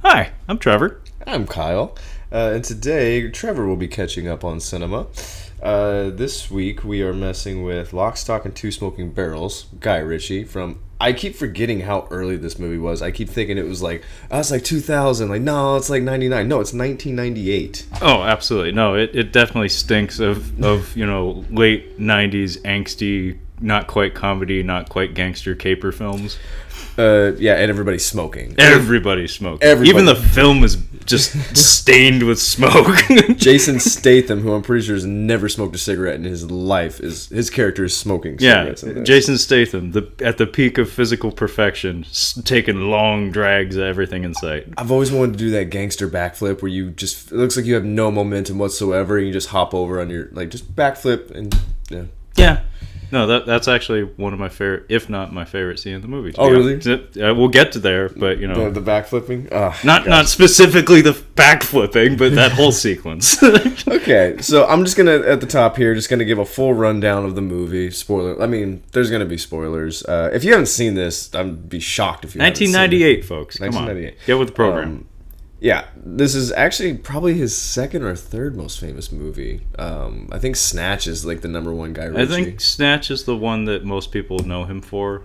Hi, I'm Trevor. I'm Kyle, and today Trevor will be catching up on cinema. This week we are messing with Lock, Stock, and Two Smoking Barrels, Guy Ritchie from... I keep forgetting how early this movie was. I keep thinking it was like, it's like 2000. Like, no, it's like 99. No, it's 1998. Oh, absolutely. No, it definitely stinks of late 90s angsty, not quite comedy, not quite gangster caper films. Yeah, and everybody's smoking. Everybody's smoking. Everybody. Even the film is just stained with smoke. Jason Statham, who I'm pretty sure has never smoked a cigarette in his life, his character is smoking cigarettes. Yeah, Jason Statham, at the peak of physical perfection, taking long drags at everything in sight. I've always wanted to do that gangster backflip where it looks like you have no momentum whatsoever, and you just hop over on your, just backflip, and yeah. Yeah. No, that's actually one of my favorite, if not my favorite scene in the movie. Oh, really? We'll get to there, but the backflipping. Oh, not specifically the backflipping, but that whole sequence. Okay, so I'm just gonna at the top here, just gonna give a full rundown of the movie. Spoiler. I mean, there's gonna be spoilers. If you haven't seen this, I'd be shocked if you. 1998, folks. Come 1998. on, get with the program. Yeah, this is actually probably his second or third most famous movie. I think Snatch is like the number one Guy Ritchie. I think Snatch is the one that most people know him for.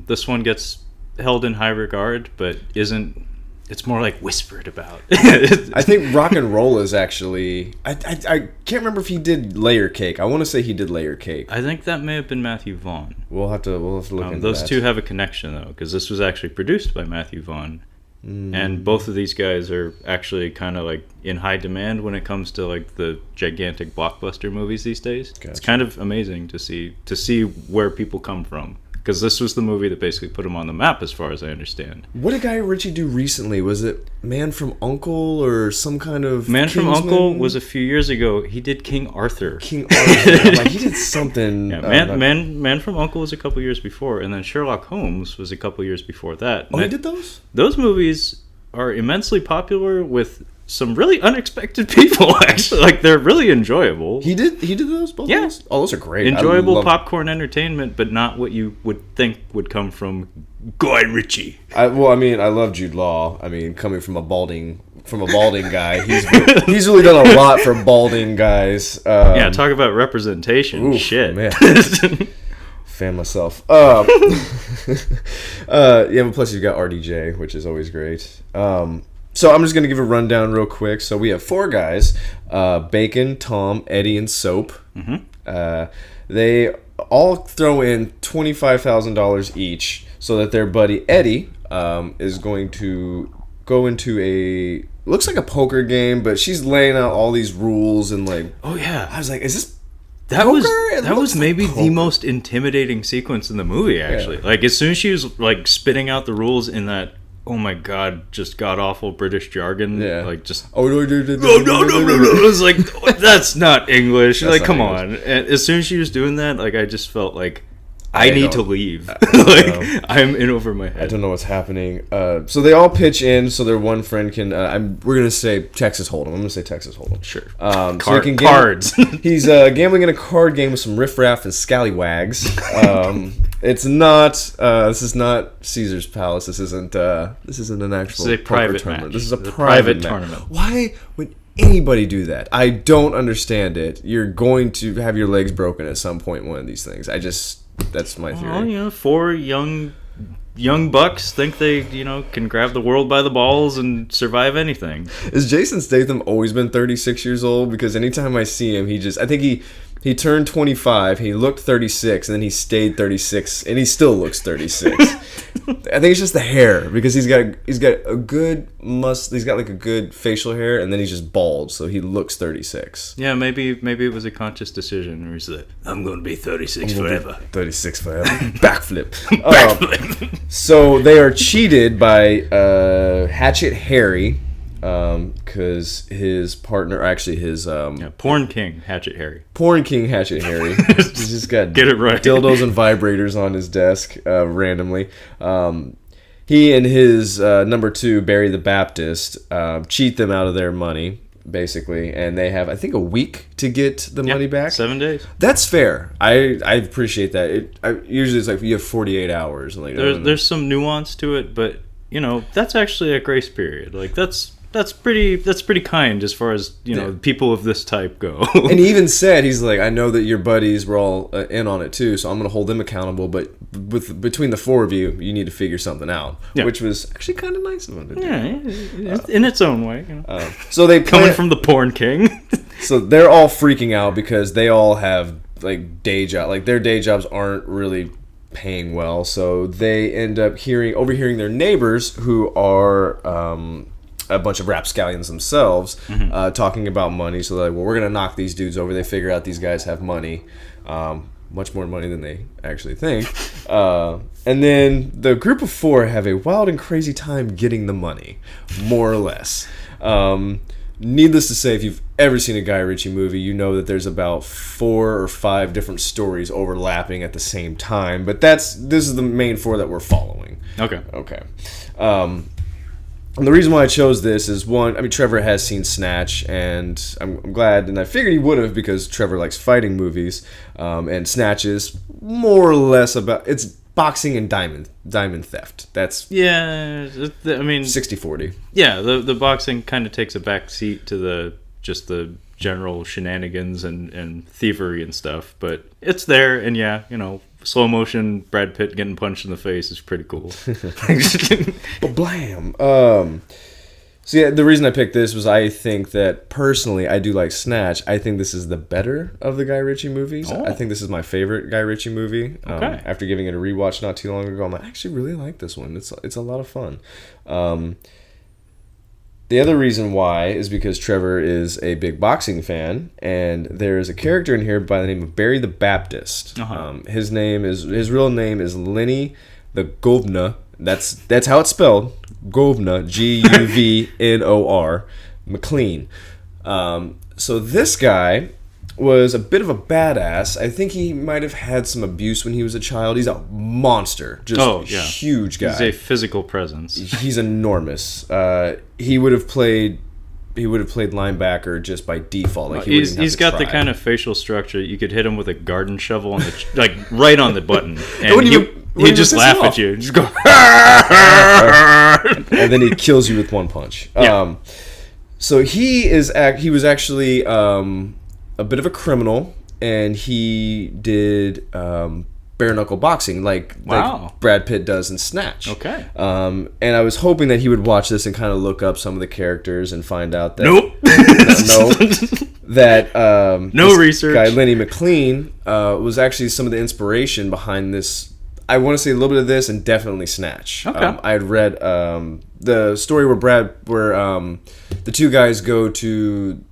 This one gets held in high regard, but isn't. It's more like whispered about. I think Rock and Roll is actually. I can't remember if he did Layer Cake. I want to say he did Layer Cake. I think that may have been Matthew Vaughn. We'll have to look into that. Those two have a connection though, because this was actually produced by Matthew Vaughn. And both of these guys are actually kind of like in high demand when it comes to like the gigantic blockbuster movies these days. Gotcha. It's kind of amazing to see where people come from, because this was the movie that basically put them on the map, as far as I understand. What did Guy Ritchie do recently? Was it Man from U.N.C.L.E. or some kind of Man Kingsman? from U.N.C.L.E. was a few years ago. He did King Arthur. King Arthur. He did something. Yeah, Man from U.N.C.L.E. was a couple years before, and then Sherlock Holmes was a couple years before that. Oh, he did those? Those movies are immensely popular with some really unexpected people, actually. Like, they're really enjoyable. He did those both? Yeah. Oh, those are great. Enjoyable popcorn entertainment, but not what you would think would come from Guy Ritchie. I love Jude Law. I mean, coming from a balding guy, he's really done a lot for balding guys. Yeah, talk about representation. Oof, shit. Man. Fan myself. Yeah, but plus you've got RDJ, which is always great. So I'm just going to give a rundown real quick. So we have four guys, Bacon, Tom, Eddie, and Soap. Mm-hmm. They all throw in $25,000 each so that their buddy Eddie is going to go into looks like a poker game, but she's laying out all these rules and like... Oh, yeah. I was like, is this... That was maybe the most intimidating sequence in the movie, actually. Yeah. Like, as soon as she was like spitting out the rules in that, oh my god, just god awful British jargon. Yeah. Like, just no. It was like, that's not English. That's like, come on. And as soon as she was doing that, like, I just felt like I need to leave. I'm in over my head. I don't know what's happening. So they all pitch in so their one friend can... we're going to say Texas Hold'em. I'm going to say Texas Hold'em. Sure. So he can cards. He's gambling in a card game with some riffraff and scallywags. It's not... this is not Caesar's Palace. This isn't an actual... This is a private tournament. Match. This is a private tournament. Why would anybody do that? I don't understand it. You're going to have your legs broken at some point in one of these things. That's my theory. Well, four young bucks think they, can grab the world by the balls and survive anything. Has Jason Statham always been 36 years old? Because anytime I see him, I think he turned 25, he looked 36, and then he stayed 36, and he still looks 36. I think it's just the hair, because he's got a good he's got like a good facial hair, and then he's just bald, so he looks 36. Yeah, maybe it was a conscious decision where he's like, I'm going to be 36 forever. 36 forever. Backflip. So they are cheated by Hatchet Harry, because his partner, actually his Porn King Hatchet Harry. He's just got Get it right. dildos and vibrators on his desk randomly. He and his number two, Barry the Baptist, cheat them out of their money, basically, and they have, I think, a week to get the money back. 7 days. That's fair. I appreciate that. Usually it's like you have 48 hours. Like, there's some nuance to it, but you know, that's actually a grace period. Like, that's pretty kind as far as, you know, people of this type go. And he even said, he's like, I know that your buddies were all in on it too, so I'm going to hold them accountable, but between the four of you, you need to figure something out. Yeah. Which was actually kind of nice of him to do. Yeah, in its own way. You know. So they coming from the porn king. So they're all freaking out because they all have like day job, like their day jobs aren't really paying well, so they end up overhearing their neighbors, who are a bunch of rapscallions themselves, talking about money. So they're like, well, we're gonna knock these dudes over. They figure out these guys have money, much more money than they actually think, and then the group of four have a wild and crazy time getting the money, more or less. Needless to say, if you've ever seen a Guy Ritchie movie, you know that there's about 4 or 5 different stories overlapping at the same time. But this is the main 4 that we're following. Okay. And the reason why I chose this is, one, I mean, Trevor has seen Snatch, and I'm glad, and I figured he would have because Trevor likes fighting movies, and Snatch is more or less about, it's boxing and diamond theft. That's, yeah, I mean, 60-40. Yeah, the boxing kind of takes a back seat to the general shenanigans and thievery and stuff, but it's there, and yeah, you know, slow motion Brad Pitt getting punched in the face is pretty cool. Blam. So yeah, the reason I picked this was I think that personally I do like Snatch. I think this is the better of the Guy Ritchie movies. I think this is my favorite Guy Ritchie movie. Okay. After giving it a rewatch not too long ago, I'm like, I actually really like this one. It's a lot of fun. The other reason why is because Trevor is a big boxing fan, and there is a character in here by the name of Barry the Baptist. His real name is Lenny the Governor. That's how it's spelled. Governor, Guvnor, McLean. So this guy was a bit of a badass. I think he might have had some abuse when he was a child. He's a monster, huge guy. He's a physical presence. He's enormous. He would have played linebacker just by default. Like he's got the kind of facial structure you could hit him with a garden shovel on the like right on the button, and he'd just laugh at you, just go, and then he kills you with one punch. Yeah. So he was actually a bit of a criminal, and he did bare knuckle boxing like Brad Pitt does in Snatch. Okay. And I was hoping that he would watch this and kind of look up some of the characters and find out that no research. Guy Lenny McLean was actually some of the inspiration behind this. I want to say a little bit of this and definitely Snatch. Okay. I had read the story where the two guys go to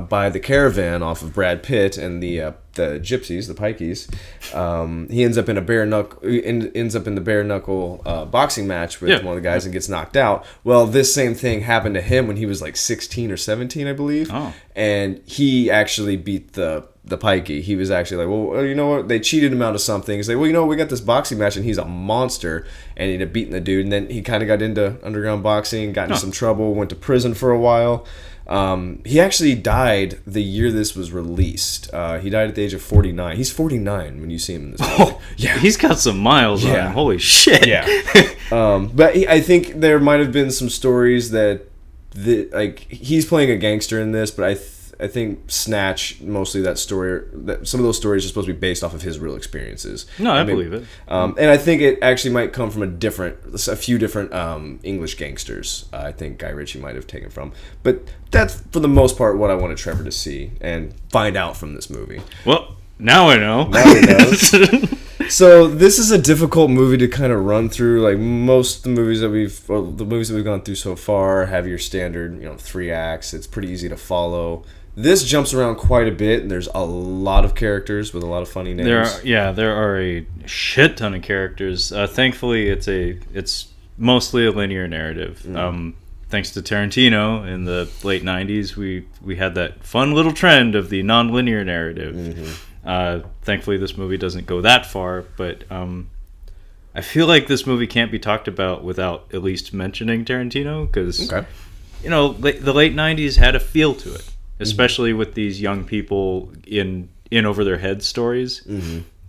buy the caravan off of Brad Pitt and the gypsies, the pikeys. He ends up in the bare knuckle boxing match with one of the guys and gets knocked out. Well, this same thing happened to him when he was like 16 or 17, I believe. Oh. And he actually beat the pikey. He was actually like, well, you know what? They cheated him out of something. He's like, well, you know, we got this boxing match, and he's a monster, and he ended up beating the dude. And then he kind of got into underground boxing, got into some trouble, went to prison for a while. He actually died the year this was released. He died at the age of 49. He's 49 when you see him in this movie. Oh, yeah. He's got some miles on him. Holy shit. Yeah. But I think there might have been some stories that he's playing a gangster in this, but I think Snatch, mostly some of those stories are supposed to be based off of his real experiences. No, I believe it. And I think it actually might come from a few different English gangsters. I think Guy Ritchie might have taken from. But that's, for the most part, what I wanted Trevor to see and find out from this movie. Well, now I know. Now he knows. So this is a difficult movie to kind of run through. Like most of the movies that we've gone through so far have your standard, 3 acts. It's pretty easy to follow. This jumps around quite a bit, and there's a lot of characters with a lot of funny names. There are a shit ton of characters. Thankfully, it's mostly a linear narrative. Thanks to Tarantino in the late 90s, we had that fun little trend of the non-linear narrative. Thankfully, this movie doesn't go that far, but I feel like this movie can't be talked about without at least mentioning Tarantino, because the late 90s had a feel to it. Especially with these young people in over their head stories.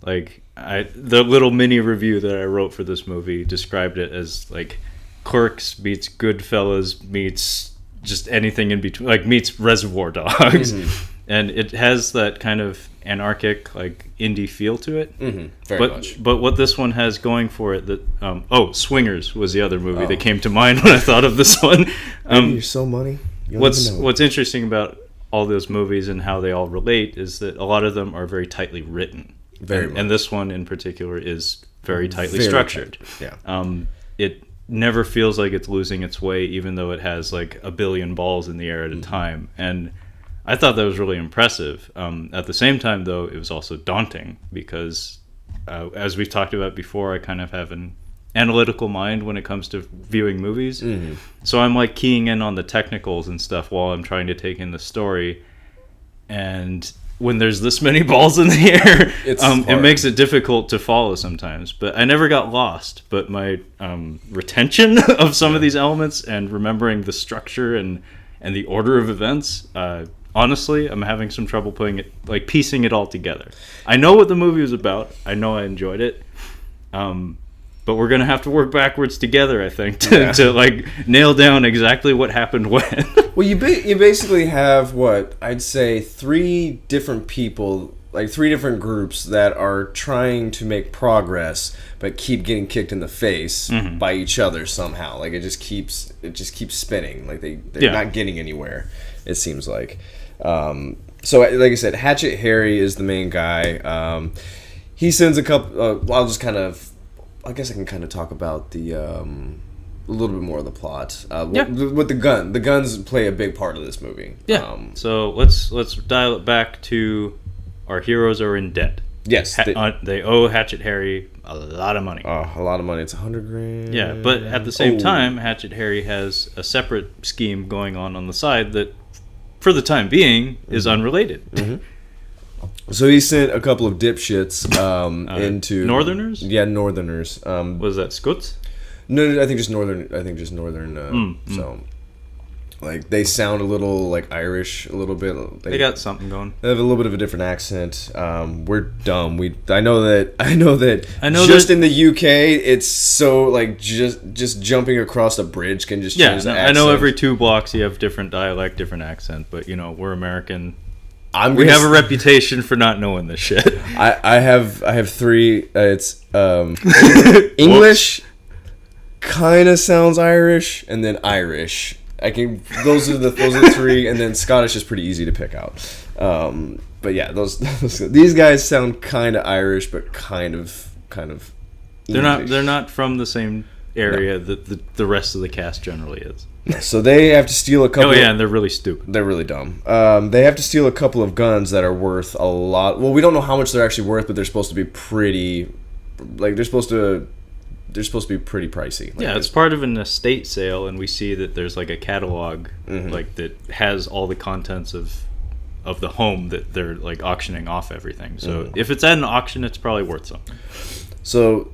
Like the little mini review that I wrote for this movie described it as like Clerks meets Goodfellas meets just anything in between, like meets Reservoir Dogs. And it has that kind of anarchic, like indie feel to it. Very much. But what this one has going for it, that Swingers was the other movie that came to mind when I thought of this one. You're so money. What's interesting about all those movies and how they all relate is that a lot of them are very tightly written. And this one in particular is very tightly structured. Yeah. It never feels like it's losing its way, even though it has like a billion balls in the air at a time. And I thought that was really impressive. At the same time, though, it was also daunting because, as we've talked about before, I kind of have an analytical mind when it comes to viewing movies. So I'm like keying in on the technicals and stuff while I'm trying to take in the story. And when there's this many balls in the air, it makes it difficult to follow sometimes. But I never got lost. But my retention of some of these elements and remembering the structure and the order of events, honestly, I'm having some trouble piecing it all together. I know what the movie was about. I know I enjoyed it. But we're going to have to work backwards together, I think, to like nail down exactly what happened when. Well, you basically have what I'd say three different people, like three different groups that are trying to make progress, but keep getting kicked in the face by each other somehow. Like it just keeps spinning. Like they're not getting anywhere. It seems like. So, like I said, Hatchet Harry is the main guy. He sends a couple. I guess I can kind of talk about a little bit more of the plot. With the guns play a big part of this movie. Yeah. So let's dial it back to our heroes are in debt. Yes. They owe Hatchet Harry a lot of money. A lot of money. It's $100,000. Yeah, but at the same time, Hatchet Harry has a separate scheme going on the side that, for the time being, is unrelated. So he sent a couple of dipshits into Northerners. Yeah, Northerners. Was that Scots? No, I think just Northern. So, like they sound a little like Irish, a little bit. They got something going. They have a little bit of a different accent. We're dumb. I know that. In the UK, it's so like just jumping across a bridge can just change the accent. I know every 2 blocks you have different dialect, different accent, but we're American. We have a reputation for not knowing this shit. I have 3. It's English, kind of sounds Irish, and then Irish. Those are the 3, and then Scottish is pretty easy to pick out. But yeah, these guys sound kind of Irish, but kind of. They're not from the same area that the rest of the cast generally is. So they have to steal a couple. And they're really stupid. They're really dumb. They have to steal a couple of guns that are worth a lot. Well, we don't know how much they're actually worth, but they're supposed to be pretty. Like they're supposed to be pretty pricey. Like it's part of an estate sale, and we see that there's like a catalog, like that has all the contents of the home that they're like auctioning off everything. So if it's at an auction, it's probably worth something. So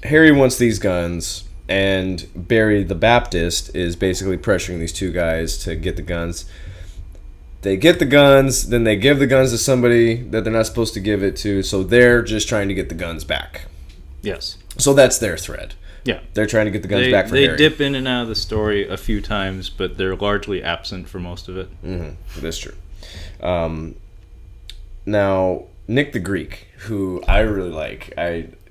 Harry wants these guns. And Barry the Baptist is basically pressuring these 2 guys to get the guns. They get the guns, then they give the guns to somebody that they're not supposed to give it to, so they're just trying to get the guns back. Yes. So that's their thread. Yeah. They're trying to get the guns back for Harry. They dip in and out of the story a few times, but they're largely absent for most of it. That's true. Now, Nick the Greek, who I really like,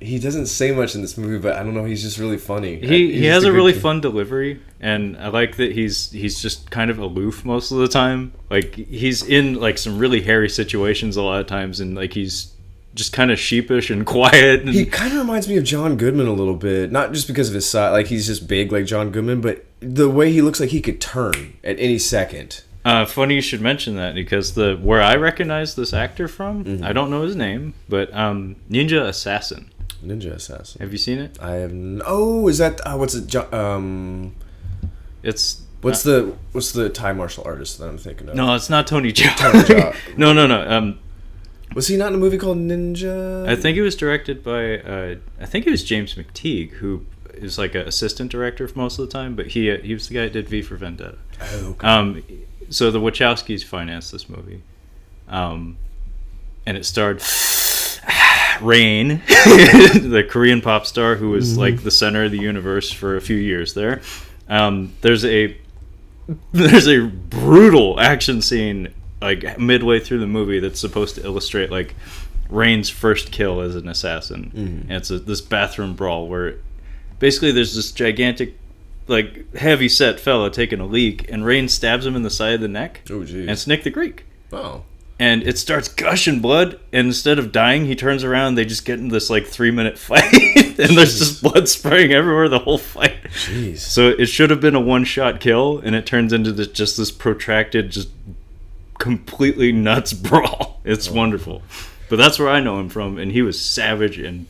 he doesn't say much in this movie, but I don't know, he's just really funny. He has a really fun delivery, and I like that he's just kind of aloof most of the time. Like he's in like some really hairy situations a lot of times, and like he's just kind of sheepish and quiet. He kind of reminds me of John Goodman a little bit, not just because of his size, like he's just big like John Goodman, but the way he looks like he could turn at any second. Funny you should mention that, because where I recognize this actor from, I don't know his name, but Ninja Assassin. Have you seen it? I have. Is that what's it? It's what's the Thai martial artist that I'm thinking of? No, it's not Tony Jaa. No. Was he not in a movie called Ninja? I think it was directed by. I think it was James McTeague, who is like an assistant director for most of the time, but he was the guy that did V for Vendetta. Oh, okay. So the Wachowskis financed this movie, and it starred Rain, the Korean pop star who was like the center of the universe for a few years there. There's a brutal action scene like midway through the movie that's supposed to illustrate like Rain's first kill as an assassin. And it's this bathroom brawl where basically there's this gigantic like heavy set fella taking a leak, and Rain stabs him in the side of the neck. Oh, geez. And it's Nick the Greek. Oh. And it starts gushing blood, and instead of dying, he turns around and they just get in this like 3-minute fight, and there's just blood spraying everywhere the whole fight. Jeez. So it should have been a one-shot kill, and it turns into this protracted, just completely nuts brawl. It's wonderful. But that's where I know him from, and he was savage and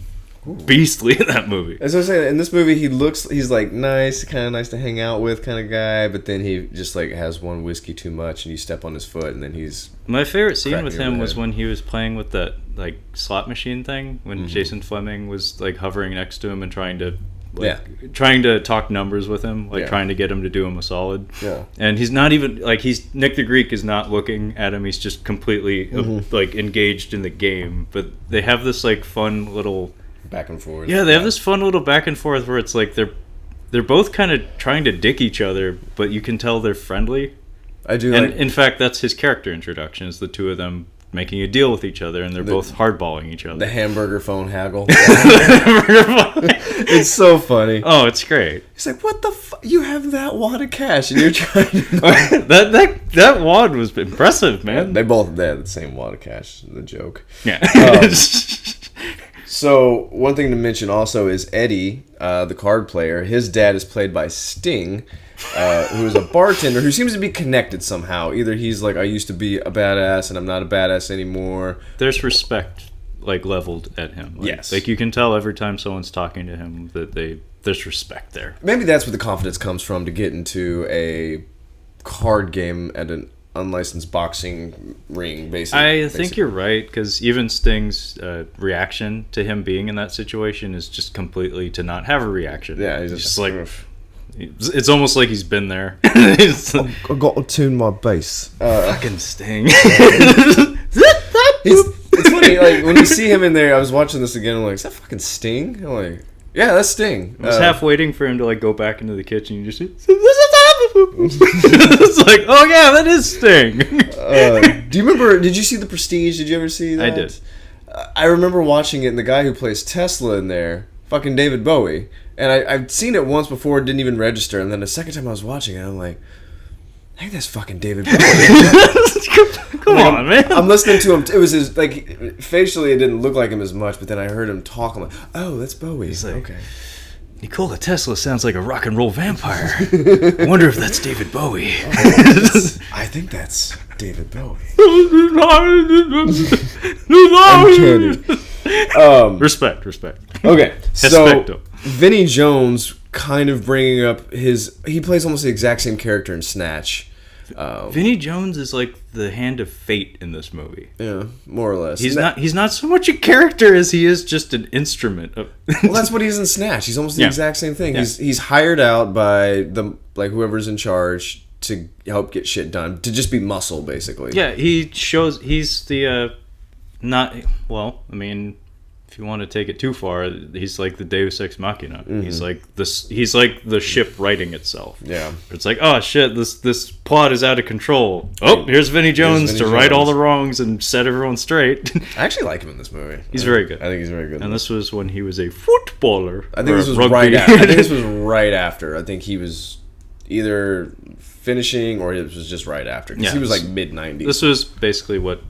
beastly in that movie. As I was saying, in this movie, he's like nice, kind of nice to hang out with kind of guy, but then he just like has one whiskey too much, and you step on his foot, and then he's... My favorite scene with him was when he was playing with that like slot machine thing, when Jason Fleming was like hovering next to him and trying to talk numbers with him, like trying to get him to do him a solid. Yeah. And he's not even like Nick the Greek is not looking at him. He's just completely like engaged in the game. But they have this like fun little back and forth. Yeah, they have this fun little back and forth where it's like they're both kind of trying to dick each other, but you can tell they're friendly. I do. And in fact, that's his character introduction, is the two of them making a deal with each other, and they're both hardballing each other. The hamburger phone haggle. It's so funny. Oh, it's great. He's like, "What the fuck? You have that wad of cash, and you're trying to..." that wad was impressive, man. They had the same wad of cash. The joke. Yeah. So one thing to mention also is Eddie, the card player. His dad is played by Sting, who is a bartender who seems to be connected somehow. Either he's like, I used to be a badass and I'm not a badass anymore. There's respect like leveled at him. Yes. Like you can tell every time someone's talking to him that there's respect there. Maybe that's where the confidence comes from to get into a card game at an unlicensed boxing ring, basically. I think you're right, because even Sting's reaction to him being in that situation is just completely to not have a reaction. Yeah, he's just like... It's almost like he's been there. I've got to tune my bass. Fucking Sting. It's funny, like, when you see him in there, I was watching this again, I'm like, is that fucking Sting? I'm like, yeah, that's Sting. I was half waiting for him to, like, go back into the kitchen and just say, it's like, oh yeah, that is Sting. Do you remember, did you see The Prestige? Did you ever see that? I did. I remember watching it, and the guy who plays Tesla in there, fucking David Bowie. And I've seen it once before, it didn't even register, and then the second time I was watching it, I'm like, I think that's fucking David Bowie. Come on, man. I'm listening to him. It was his, like, facially it didn't look like him as much, but then I heard him talk. I'm like, oh, that's Bowie. He's like, okay. Nikola Tesla sounds like a rock and roll vampire. I wonder if that's David Bowie. I think that's David Bowie. I'm kidding. Respect. Okay, so Respecto. Vinnie Jones kind of bringing up he plays almost the exact same character in Snatch. Vinnie Jones is like the hand of fate in this movie. Yeah, more or less. He's not so much a character as he is just an instrument. Well, that's what he is in Snatch. He's almost the exact same thing. Yeah. He's hired out by whoever's in charge to help get shit done, to just be muscle, basically. Yeah, he's the if you want to take it too far, he's like the Deus Ex Machina. Mm-hmm. He's like the ship righting itself. Yeah. It's like, oh shit, this plot is out of control. Oh, here's Vinnie Jones to right all the wrongs and set everyone straight. I actually like him in this movie. He's very good. I think he's very good. And this was when he was a footballer. I think this was right after. I think this was right after. I think he was either finishing or it was just right after. Because he was like mid-90s. This was basically what,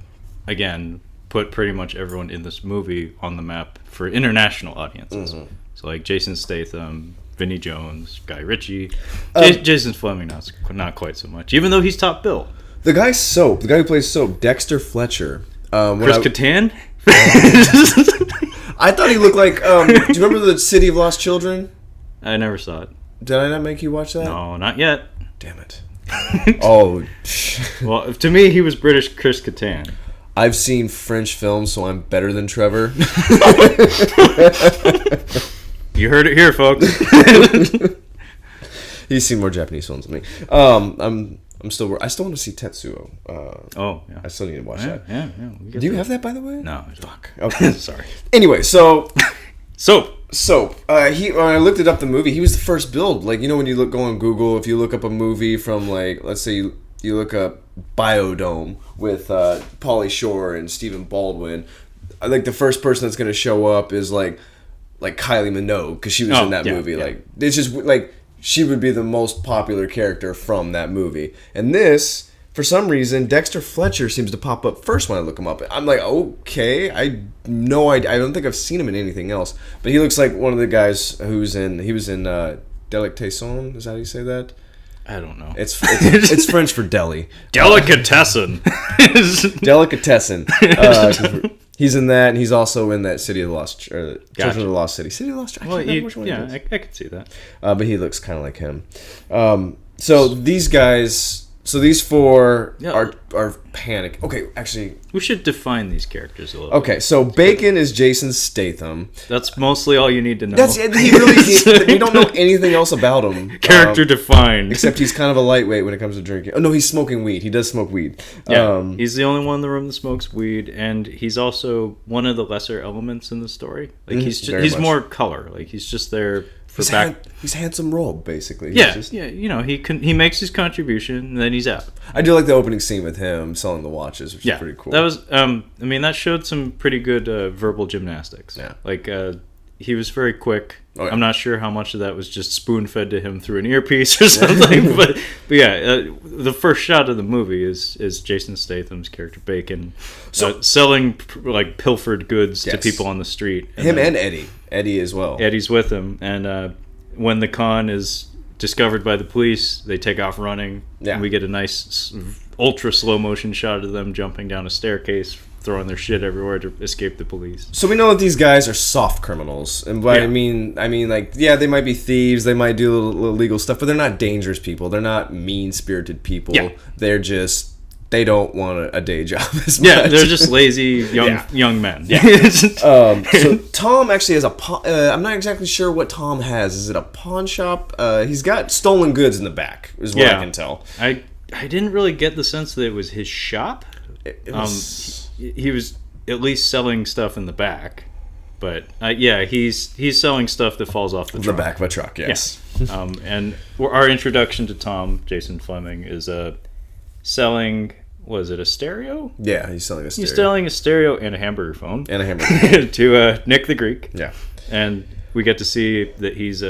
again, put pretty much everyone in this movie on the map for international audiences. Mm-hmm. So like Jason Statham, Vinnie Jones, Guy Ritchie. Jason Fleming, not quite so much, even though he's top bill. The guy who plays Soap, Dexter Fletcher. Chris Kattan? I thought he looked like... do you remember the City of Lost Children? I never saw it. Did I not make you watch that? No, not yet. Damn it. Oh. Well, to me, he was British Chris Kattan. I've seen French films, so I'm better than Trevor. You heard it here, folks. He's seen more Japanese films than me. I'm I still want to see Tetsuo. I still need to watch that. Yeah. Do you have that, by the way? No. Fuck. Okay. Sorry. Anyway, so Soap. When I looked it up, the movie, he was the first build. Like, when you go on Google, if you look up a movie from, like, let's say you look up Biodome with Pauly Shore and Stephen Baldwin, like, the first person that's going to show up is, like Kylie Minogue, because she was in that movie. Yeah. Like, it's just, like, she would be the most popular character from that movie. And this, for some reason, Dexter Fletcher seems to pop up first when I look him up. I'm like, okay, I don't think I've seen him in anything else. But he looks like one of the guys he was in Delicatessen. Is that how you say that? I don't know. It's French for deli. Delicatessen. Delicatessen. He's in that, and he's also in that City of the Lost... Children of the Lost City. City of the Lost... I could see that. But he looks kind of like him. So these guys... So these four are panic. Okay, actually... We should define these characters a little bit. Okay, so Bacon is Jason Statham. That's mostly all you need to know. We don't know anything else about him. Character defined. Except he's kind of a lightweight when it comes to drinking. Oh, no, he's smoking weed. He does smoke weed. Yeah, he's the only one in the room that smokes weed, and he's also one of the lesser elements in the story. Like, he's more color. Like, he's just there... He's handsome Rob, basically. He makes his contribution and then he's out. I do like the opening scene with him selling the watches, which is pretty cool. That was that showed some pretty good verbal gymnastics. Yeah. Like he was very quick. Oh, yeah. I'm not sure how much of that was just spoon fed to him through an earpiece or something, but the first shot of the movie is Jason Statham's character Bacon selling like pilfered goods to people on the street. And Eddie as well. Eddie's with him, and when the con is discovered by the police, they take off running. Yeah. And we get a nice ultra slow motion shot of them jumping down a staircase, throwing their shit everywhere to escape the police. So we know that these guys are soft criminals, and I mean, like, they might be thieves, they might do a little illegal stuff, but they're not dangerous people. They're not mean-spirited people. Yeah. They're just. They don't want a day job as much. Yeah, they're just lazy young men. Yeah. So Tom actually has I'm not exactly sure what Tom has. Is it a pawn shop? He's got stolen goods in the back, is what I can tell. I didn't really get the sense that it was his shop. He was at least selling stuff in the back. But he's selling stuff that falls off the truck. The back of a truck, yes. Yeah. And our introduction to Tom, Jason Fleming, is selling... Was it a stereo? Yeah, he's selling a stereo. He's selling a stereo and a hamburger phone. And a hamburger phone. To Nick the Greek. Yeah. And we get to see that he's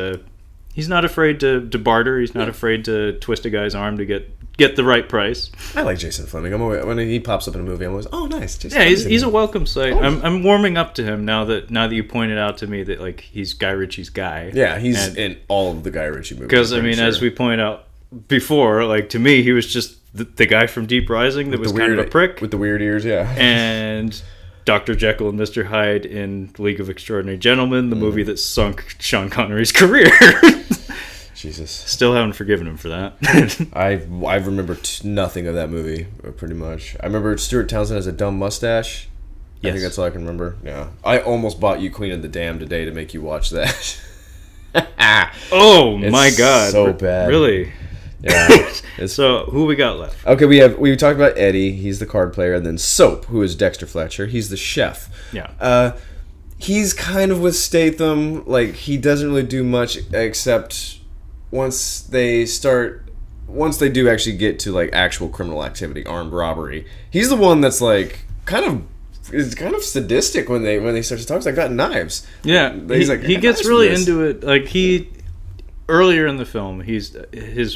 not afraid to barter. He's not afraid to twist a guy's arm to get the right price. I like Jason Fleming. when he pops up in a movie, I'm always, oh, nice. Jason he's a welcome sight. I'm warming up to him now that you pointed out to me that, like, he's Guy Ritchie's guy. Yeah, he's in all of the Guy Ritchie movies. Because, as we pointed out before, like, to me, he was just the guy from Deep Rising that was kind of a prick. With the weird ears, yeah. And Dr. Jekyll and Mr. Hyde in League of Extraordinary Gentlemen, the movie that sunk Sean Connery's career. Jesus. Still haven't forgiven him for that. I remember nothing of that movie, pretty much. I remember Stuart Townsend has a dumb mustache. Yes. I think that's all I can remember. Yeah. I almost bought you Queen of the Damned today to make you watch that. Oh, my God. So bad. Really? Yeah. So who we got left? Okay, we talked about Eddie. He's the card player, and then Soap, who is Dexter Fletcher. He's the chef. Yeah. He's kind of with Statham. Like, he doesn't really do much except once they do actually get to, like, actual criminal activity, armed robbery. He's the one that's, like, is kind of sadistic when they start to talk. He's like, got knives. Yeah. He gets really into it. Like, earlier in the film, his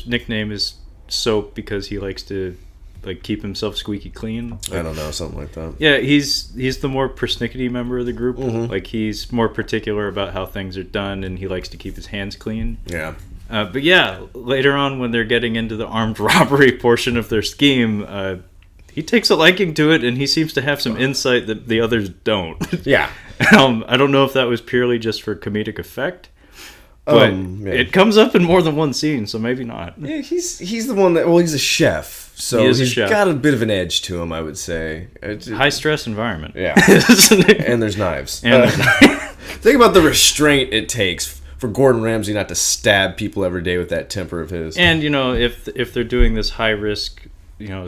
nickname is Soap because he likes to, like, keep himself squeaky clean. Like, I don't know, something like that. Yeah, he's the more persnickety member of the group. Mm-hmm. Like, he's more particular about how things are done, and he likes to keep his hands clean. Yeah. But yeah, later on when they're getting into the armed robbery portion of their scheme, he takes a liking to it, and he seems to have some insight that the others don't. Yeah. I don't know if that was purely just for comedic effect. But it comes up in more than one scene, so maybe not. Yeah, he's the one that... Well, he's a chef, so he's got a bit of an edge to him, I would say. High-stress environment. Yeah. And there's knives. Think about the restraint it takes for Gordon Ramsay not to stab people every day with that temper of his. And if they're doing this high risk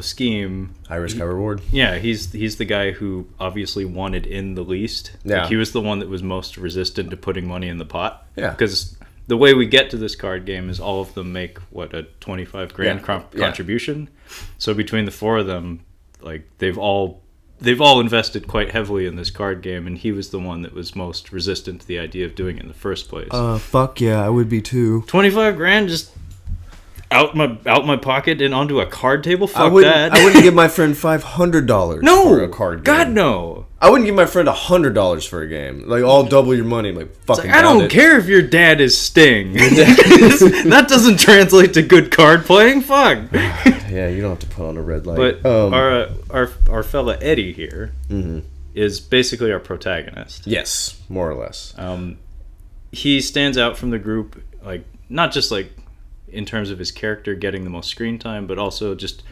scheme, high risk, high reward. Yeah, he's the guy who obviously wanted in the least. Yeah, he was the one that was most resistant to putting money in the pot. Yeah, because the way we get to this card game is all of them make a 25 grand contribution. So between the four of them, they've all invested quite heavily in this card game, and he was the one that was most resistant to the idea of doing it in the first place. Fuck yeah, I would be too. 25 grand just out my pocket and onto a card table. Fuck I wouldn't give my friend $500 for a card game. God no. I wouldn't give my friend $100 for a game. I'll double your money. Fucking. I don't care if your dad is Sting. That doesn't translate to good card playing. Fuck. Yeah, you don't have to put on a red light. But our fella Eddie here is basically our protagonist. Yes, more or less. He stands out from the group, not just in terms of his character getting the most screen time, but also just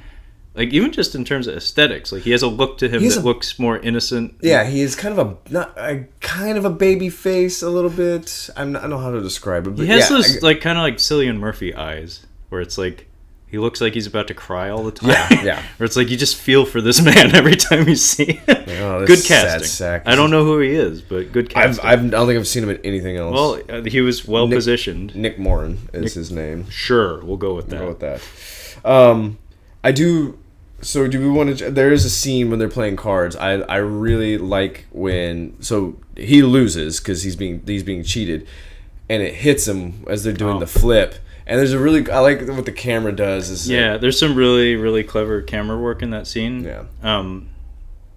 even just in terms of aesthetics. He has a look to him that looks more innocent. Yeah, he is kind of a baby face a little bit. I don't know how to describe it. But he has those kind of Cillian Murphy eyes, where it's he looks like he's about to cry all the time. Yeah. Where it's you just feel for this man every time you see him. Good casting. Sack. I don't know who he is, but good casting. I don't think I've seen him in anything else. Well, he was positioned. Nick Moran is his name. Sure, we'll go with that. I do. So do we want to? There is a scene when they're playing cards. I really like when he loses because he's being cheated, and it hits him as they're doing the flip. And I like what the camera does. There's some really, really clever camera work in that scene. Yeah.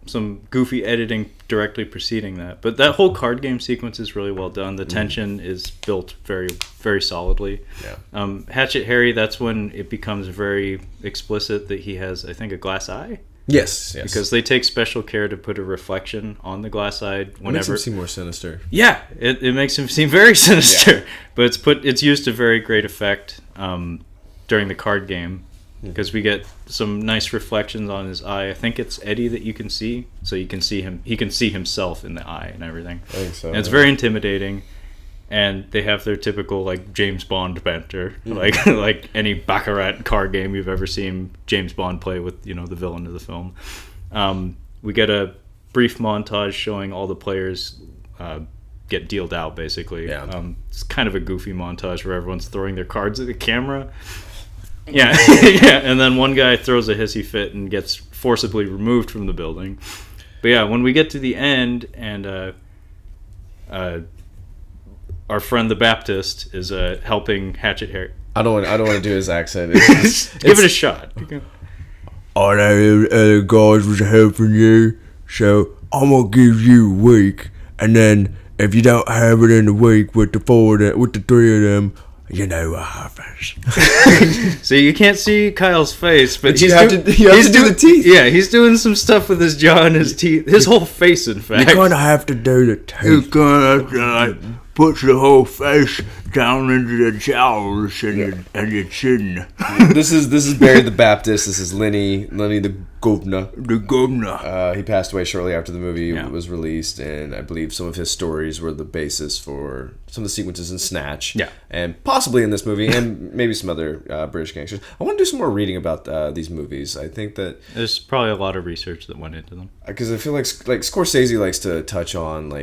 Some goofy editing directly preceding that. But that whole card game sequence is really well done. The tension is built very, very solidly. Yeah. Hatchet Harry, that's when it becomes very explicit that he has, I think, a glass eye. Yes. Because they take special care to put a reflection on the glass eye whenever. It makes him seem more sinister. Yeah, it makes him seem very sinister. Yeah. But it's used to very great effect during the card game because we get some nice reflections on his eye. I think it's Eddie that you can see, so you can see him. He can see himself in the eye and everything. I think so. And it's very intimidating. And they have their typical James Bond banter, like any Baccarat card game you've ever seen James Bond play with the villain of the film. We get a brief montage showing all the players get dealed out basically. Yeah. It's kind of a goofy montage where everyone's throwing their cards at the camera. Yeah, yeah. And then one guy throws a hissy fit and gets forcibly removed from the building. But yeah, when we get to the end and our friend the Baptist is helping Hatchet Harry. I don't want to do his accent. Give it a shot. All the other guys was helping you, so I'm gonna give you a week, and then if you don't have it in a week with the three of them, you know what happens. So you can't see Kyle's face, but you have to do the teeth. Yeah, he's doing some stuff with his jaw and his teeth, his whole face. In fact, you're gonna have to do the teeth. You're gonna have to put the whole face down into the jowls and your chin. This is Barry the Baptist. This is Lenny the governor. The governor. He passed away shortly after the movie was released, and I believe some of his stories were the basis for some of the sequences in Snatch. Yeah. And possibly in this movie, and maybe some other British gangsters. I want to do some more reading about these movies. I think that there's probably a lot of research that went into them. Because I feel like Scorsese likes to touch on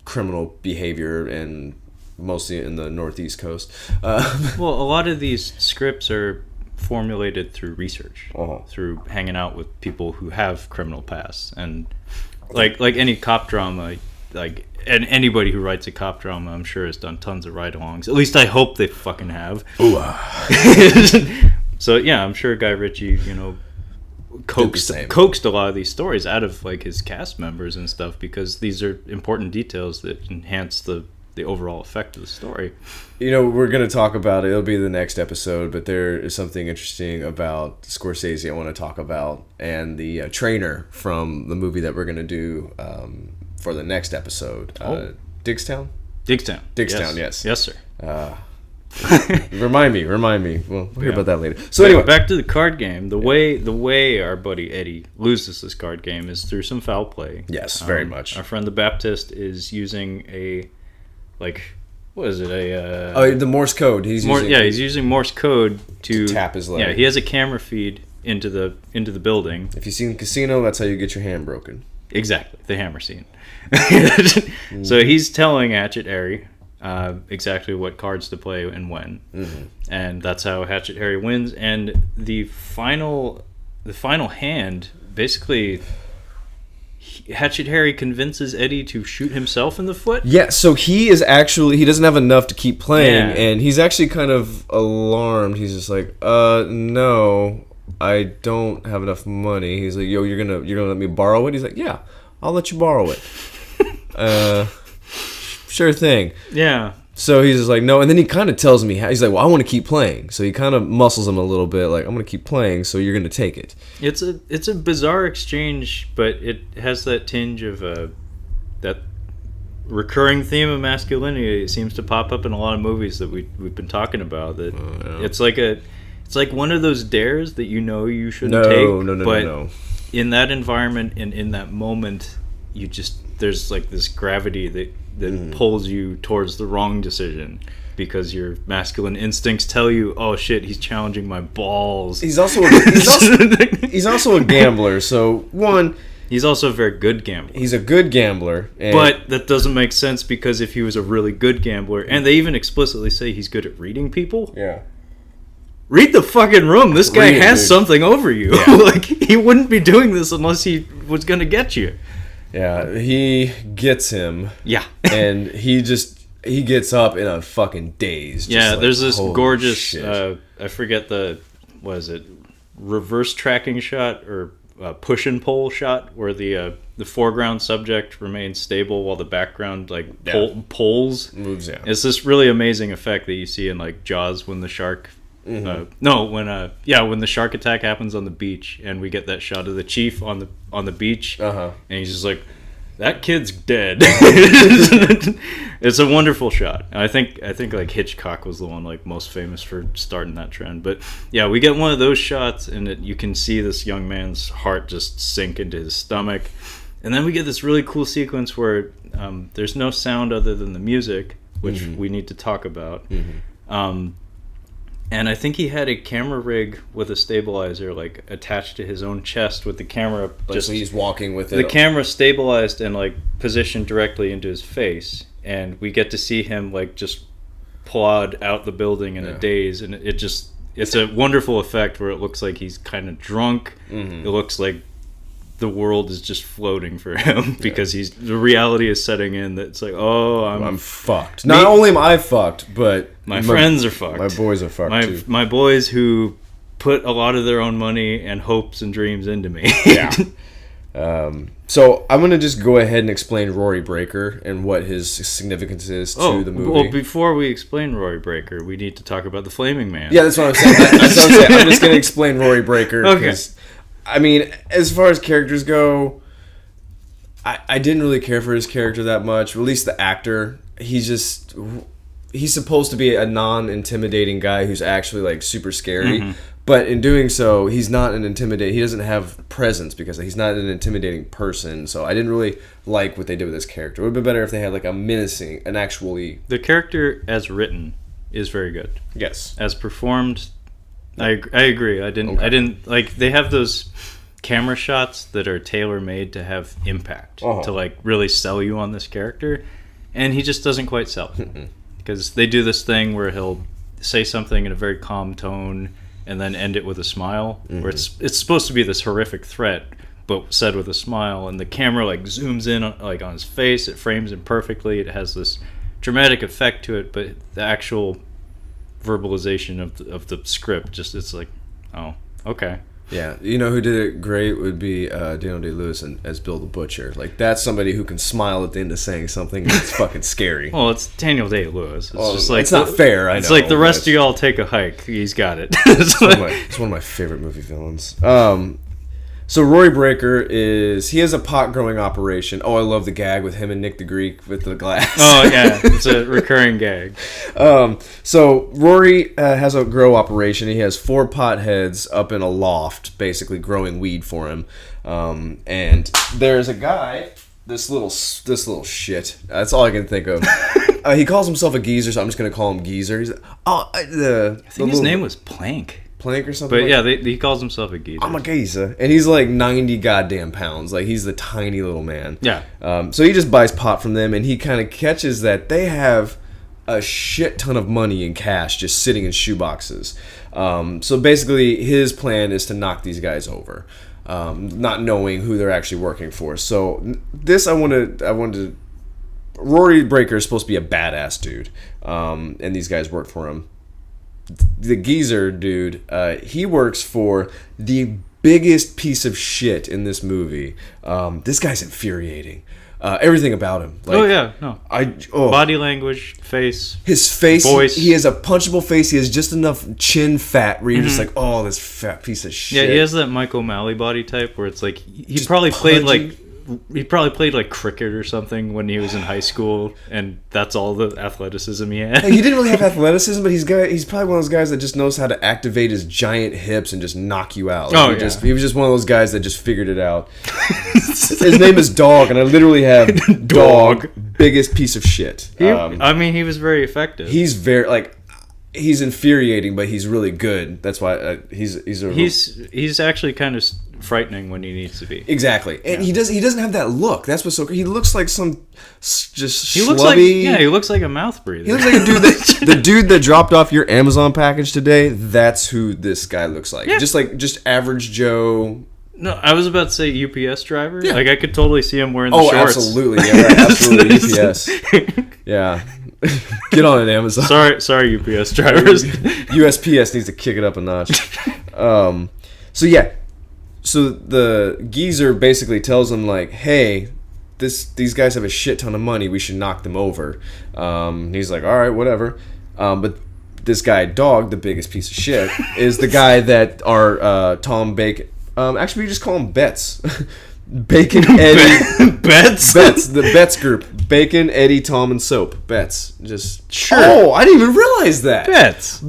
criminal behavior, and mostly in the Northeast coast. Well, a lot of these scripts are formulated through research, through hanging out with people who have criminal pasts, and like any cop drama, and anybody who writes a cop drama, I'm sure has done tons of ride-alongs. At least I hope they fucking have. So yeah, I'm sure Guy Ritchie, coaxed a lot of these stories out of his cast members and stuff, because these are important details that enhance the overall effect of the story. We're going to talk about it. It'll be the next episode, but there is something interesting about Scorsese I want to talk about, and the trainer from the movie that we're going to do for the next episode. Diggstown? Diggstown, yes. Yes, sir. Remind me. We'll hear about that later. So anyway, back to the card game. The way our buddy Eddie loses this card game is through some foul play. Yes, very much. Our friend the Baptist is using a what is it? The Morse code. He's using Morse code to tap his leg. Yeah, he has a camera feed into the building. If you've seen Casino, that's how you get your hand broken. Exactly, the hammer scene. So he's telling Hatchet Harry exactly what cards to play and when, and that's how Hatchet Harry wins. And the final hand, basically, Hatchet Harry convinces Eddie to shoot himself in the foot. Yeah, so he doesn't have enough to keep playing, and he's actually kind of alarmed. He's just like, no, I don't have enough money. He's like, yo, you're gonna let me borrow it? He's like, yeah, I'll let you borrow it. Sure thing. Yeah. So he's just like, no, and then he kind of tells me, he's like, well, I want to keep playing. So he kind of muscles him a little bit, like, I'm going to keep playing, so you're going to take it. It's a bizarre exchange, but it has that tinge of that recurring theme of masculinity. It seems to pop up in a lot of movies that we've been talking about. That it's like one of those dares that you shouldn't take. No. In that environment and in that moment, there's like this gravity that pulls you towards the wrong decision because your masculine instincts tell you, oh shit, he's challenging my balls. He's also a gambler. So he's also a very good gambler. He's a good gambler, but that doesn't make sense because if he was a really good gambler, and they even explicitly say he's good at reading people. Yeah. Read the fucking room. This guy has something over you. Yeah. Like he wouldn't be doing this unless he was going to get you. Yeah, he gets him. Yeah. And he gets up in a fucking daze. There's this gorgeous, I forget reverse tracking shot or push and pull shot where the foreground subject remains stable while the background pulls. Moves, yeah. It's this really amazing effect that you see in like Jaws when the shark... when the shark attack happens on the beach and we get that shot of the chief on the beach, and he's just like, that kid's dead. It's a wonderful shot. And I think like Hitchcock was the one like most famous for starting that trend. But yeah, we get one of those shots and you can see this young man's heart just sink into his stomach, and then we get this really cool sequence where there's no sound other than the music, which we need to talk about. And I think he had a camera rig with a stabilizer like attached to his own chest with the camera. So he's walking with it. The camera stabilized and like positioned directly into his face, and we get to see him like just plod out the building in a daze, and it's a wonderful effect where it looks like he's kind of drunk. It looks like the world is just floating for him because the reality is setting in that it's like, oh, I'm fucked. Not only am I fucked, but my friends are fucked. My boys are fucked too. My boys who put a lot of their own money and hopes and dreams into me. Yeah. So I'm going to just go ahead and explain Rory Breaker and what his significance is to the movie. Well, before we explain Rory Breaker, we need to talk about the Flaming Man. Yeah, that's what I'm saying. I'm just going to explain Rory Breaker. Okay. I mean, as far as characters go, I didn't really care for his character that much. Or at least the actor. He's supposed to be a non-intimidating guy who's actually like super scary. But in doing so, he's not an intimidating. He doesn't have presence because he's not an intimidating person. So I didn't really like what they did with his character. It would have been better if they had like The character as written is very good. Yes. As performed, I agree. I didn't like. They have those camera shots that are tailor made to have impact, to like really sell you on this character, and he just doesn't quite sell it because they do this thing where he'll say something in a very calm tone and then end it with a smile, where it's supposed to be this horrific threat but said with a smile, and the camera like zooms in on his face. It frames him perfectly. It has this dramatic effect to it, but the actual verbalization of the script it's like, oh, okay. Yeah, you know who did it great would be Daniel Day-Lewis as Bill the Butcher. Like, that's somebody who can smile at the end of saying something that's fucking scary. Well, it's Daniel Day-Lewis. It's just like, it's not fair. I know. It's like the rest of y'all take a hike. He's got it. It's one of my favorite movie villains. So Rory Breaker he has a pot growing operation. Oh, I love the gag with him and Nick the Greek with the glass. Oh yeah, it's a recurring gag. So Rory has a grow operation. He has 4 pot heads up in a loft, basically growing weed for him. And there's a guy this little shit. That's all I can think of. He calls himself a geezer, so I'm just gonna call him Geezer. He's I think his name was Plank. Plank or something. But yeah, he calls himself a geezer. I'm a geezer, and he's like 90 goddamn pounds. Like he's the tiny little man. Yeah. So he just buys pot from them, and he kind of catches that they have a shit ton of money in cash just sitting in shoeboxes. So basically, his plan is to knock these guys over, not knowing who they're actually working for. So this, I wanted to. Rory Breaker is supposed to be a badass dude, and these guys work for him. The geezer dude, he works for the biggest piece of shit in this movie. This guy's infuriating. Everything about him. Like, body language, face. His face, voice. He has a punchable face. He has just enough chin fat where you're just like, oh, this fat piece of shit. Yeah, he has that Mike O'Malley body type where it's like he probably played like cricket or something when he was in high school, and that's all the athleticism he had. Hey, he didn't really have athleticism, but he's probably one of those guys that just knows how to activate his giant hips and just knock you out. Like he was just one of those guys that just figured it out. His name is Dog, and I literally have Dog, biggest piece of shit. He was very effective. He's infuriating, but he's really good. That's why he's actually kind of frightening when he needs to be. Exactly, and he doesn't have that look. That's what's so great. He looks like some just he schlubby. He looks like a mouth breather. He looks like a dude the dude that dropped off your Amazon package today. That's who this guy looks like. Yeah. Just average Joe. No, I was about to say UPS driver. Yeah. Like I could totally see him wearing the shorts. Absolutely, yeah, right, absolutely UPS. Yeah. Get on it, Amazon. Sorry, UPS drivers. USPS needs to kick it up a notch. So the geezer basically tells him like, "Hey, these guys have a shit ton of money. We should knock them over." He's like, "All right, whatever." But this guy, Dog, the biggest piece of shit, is the guy that our Tom Bacon. Actually, we just call him Betts. Bacon, Eddie, Betts, the Betts group. Bacon, Eddie, Tom, and Soap. Betts. Just sure. Oh, I didn't even realize that. Betts.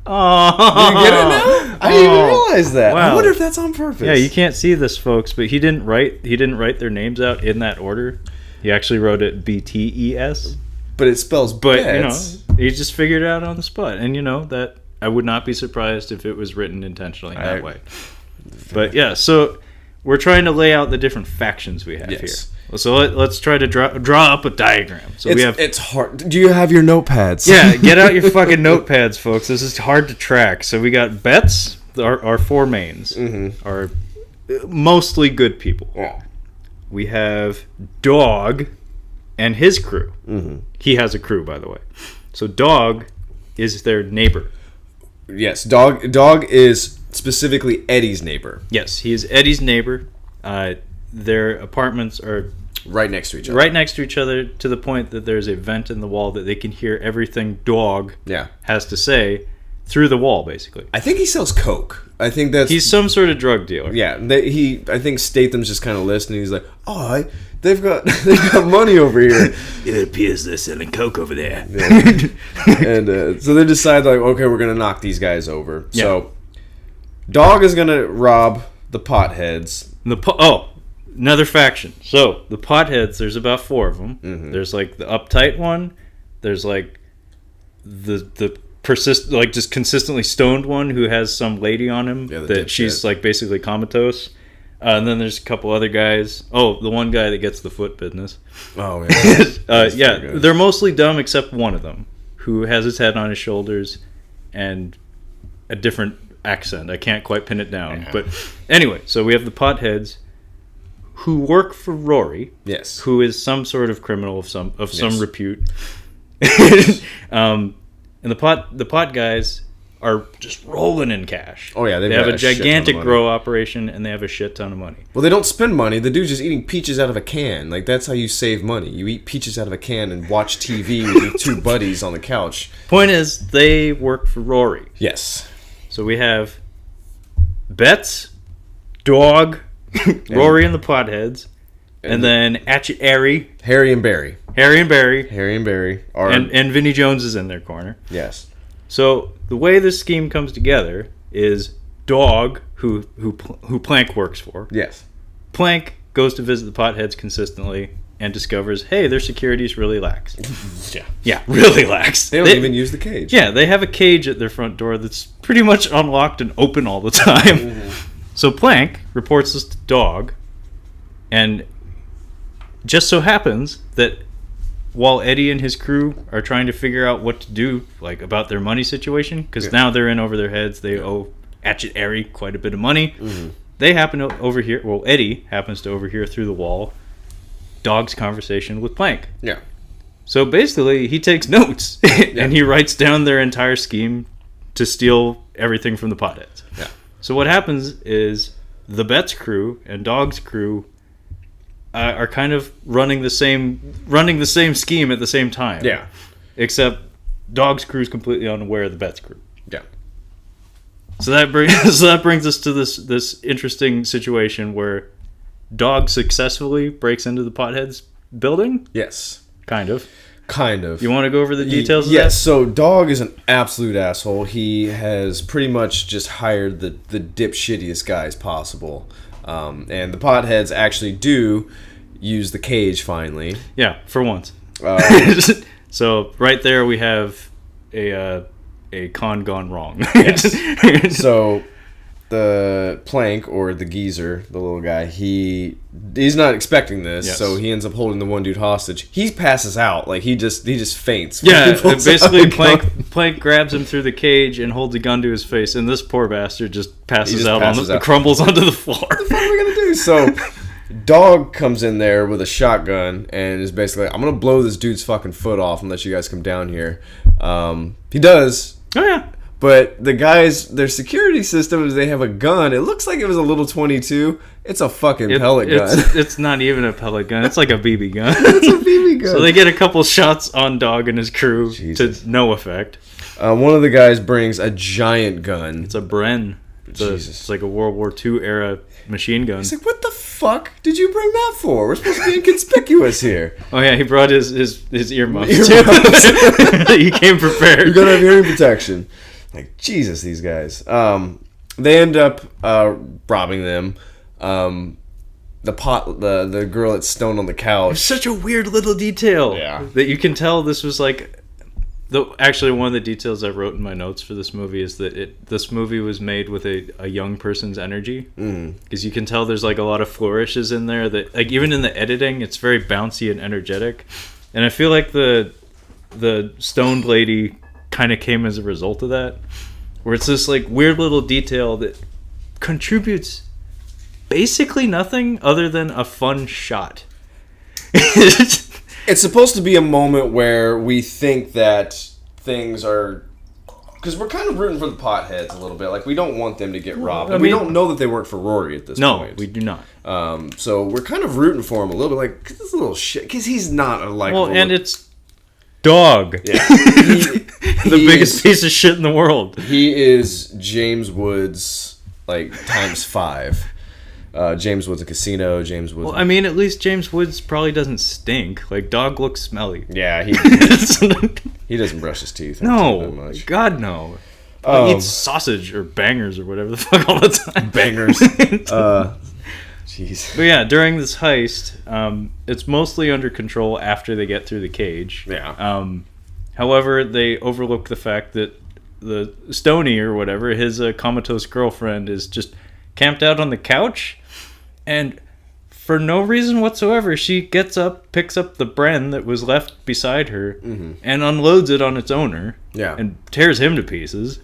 Oh, you get it now? I didn't even realize that. Wow. I wonder if that's on purpose. Yeah, you can't see this, folks, but he didn't write their names out in that order. He actually wrote it BTES. But it spells Betts. He just figured it out on the spot, and that I would not be surprised if it was written intentionally that way. But yeah, so we're trying to lay out the different factions we have here. So let's try to draw up a diagram. So it's hard. Do you have your notepads? Yeah, get out your fucking notepads, folks. This is hard to track. So we got Betts, our four mains, are mostly good people. Yeah. We have Dog and his crew. Mm-hmm. He has a crew, by the way. So Dog is their neighbor. Yes, Dog is specifically Eddie's neighbor. Yes, he is Eddie's neighbor. Their apartments are right next to each other. Right next to each other, to the point that there's a vent in the wall that they can hear everything Dog has to say through the wall, basically. I think he sells coke. I think he's some sort of drug dealer. Yeah, I think Statham's just kind of listening. He's like, "Oh, they've got money over here." It appears they're selling coke over there. Yeah. And so they decide like, okay, we're gonna knock these guys over. Yeah. So Dog is gonna rob the potheads. Another faction. So the potheads, there's about 4 of them. Mm-hmm. There's like the uptight one. There's like the just consistently stoned one who has some lady on him that she's like basically comatose. And then there's a couple other guys. Oh, the one guy that gets the foot business. Oh yeah. They're mostly dumb except one of them who has his head on his shoulders and a different accent. I can't quite pin it down. Yeah. But anyway, so we have the potheads who work for Rory. Yes. Who is some sort of criminal of some repute. And the pot guys are just rolling in cash. Oh yeah, they have a gigantic grow operation and they have a shit ton of money. Well, they don't spend money. The dude's just eating peaches out of a can. Like that's how you save money. You eat peaches out of a can and watch TV with your 2 buddies on the couch. Point is, they work for Rory. Yes. So we have Betts, Dog, Rory and the potheads, and then Harry and Barry. And Vinnie Jones is in their corner. Yes. So the way this scheme comes together is Dog, who Plank works for. Yes. Plank goes to visit the potheads consistently and discovers, hey, their security's really lax. Yeah, really lax. They don't even use the cage. Yeah, they have a cage at their front door that's pretty much unlocked and open all the time. So Plank reports this to Dog, and just so happens that while Eddie and his crew are trying to figure out what to do, like, about their money situation, because now they're in over their heads, they owe Atchett Airy quite a bit of money. They happen to overhear, well, Eddie happens to overhear through the wall Dog's conversation with Plank. Yeah. So basically, he takes notes and he writes down their entire scheme to steal everything from the potheads. Yeah. So what happens is the Betts crew and Dog's crew are kind of running the same scheme at the same time. Yeah. Except Dog's crew is completely unaware of the Betts crew. Yeah. So that brings us to this interesting situation where Dog successfully breaks into the potheads building. Yes. Kind of. You want to go over the details of yes, that? so Dog is an absolute asshole. He has pretty much just hired the dipshittiest guys possible. And the potheads actually do use the cage finally. Yeah, for once. So right there we have a con gone wrong. Yes. So the Plank, or the geezer, the little guy, he's not expecting this, so he ends up holding the one dude hostage. He passes out, like he just faints. Yeah, basically Plank grabs him through the cage and holds a gun to his face, and this poor bastard just passes out, crumbles onto the floor. What the fuck are we gonna do? So Dog comes in there with a shotgun and is basically like, I'm gonna blow this dude's fucking foot off and let you guys come down here. He does. Oh yeah. But the guys, their security system is they have a gun. It looks like it was a little .22. It's a fucking pellet gun. It's not even a pellet gun. It's like a BB gun. It's a BB gun. So they get a couple shots on Dog and his crew to no effect. One of the guys brings a giant gun. It's a Bren. It's like a World War II era machine gun. He's like, what the fuck did you bring that for? We're supposed to be inconspicuous here. Oh yeah, he brought his earmuffs too. He came prepared. You're gonna have hearing protection. Like, Jesus, these guys. They end up robbing them. The girl that's stoned on the couch. It's such a weird little detail. Yeah. That you can tell this was like... Actually, one of the details I wrote in my notes for this movie is that this movie was made with a young person's energy. Because you can tell there's like a lot of flourishes in there that, like, even in the editing, it's very bouncy and energetic. And I feel like the stoned lady kind of came as a result of that, where it's this like weird little detail that contributes basically nothing other than a fun shot. It's supposed to be a moment where we think that things are, because we're kind of rooting for the potheads a little bit. Like, we don't want them to get robbed. And we don't know that they work for Rory at this point. No, we do not. So we're kind of rooting for him a little bit, like, this is a little shit, because he's not a likable. Well, and it's Dog. Yeah. The biggest piece of shit in the world. He is James Woods, like, times 5. James Woods a casino. James Woods. Well, I mean, at least James Woods probably doesn't stink. Like, Dog looks smelly. Yeah, he doesn't brush his teeth. No, that much. God no. He eats sausage or bangers or whatever the fuck all the time. Bangers. Jeez. But yeah, during this heist, it's mostly under control after they get through the cage. Yeah. However, they overlook the fact that the Stoney or whatever, his comatose girlfriend, is just camped out on the couch, and for no reason whatsoever, she gets up, picks up the Bren that was left beside her, and unloads it on its owner. Yeah. And tears him to pieces.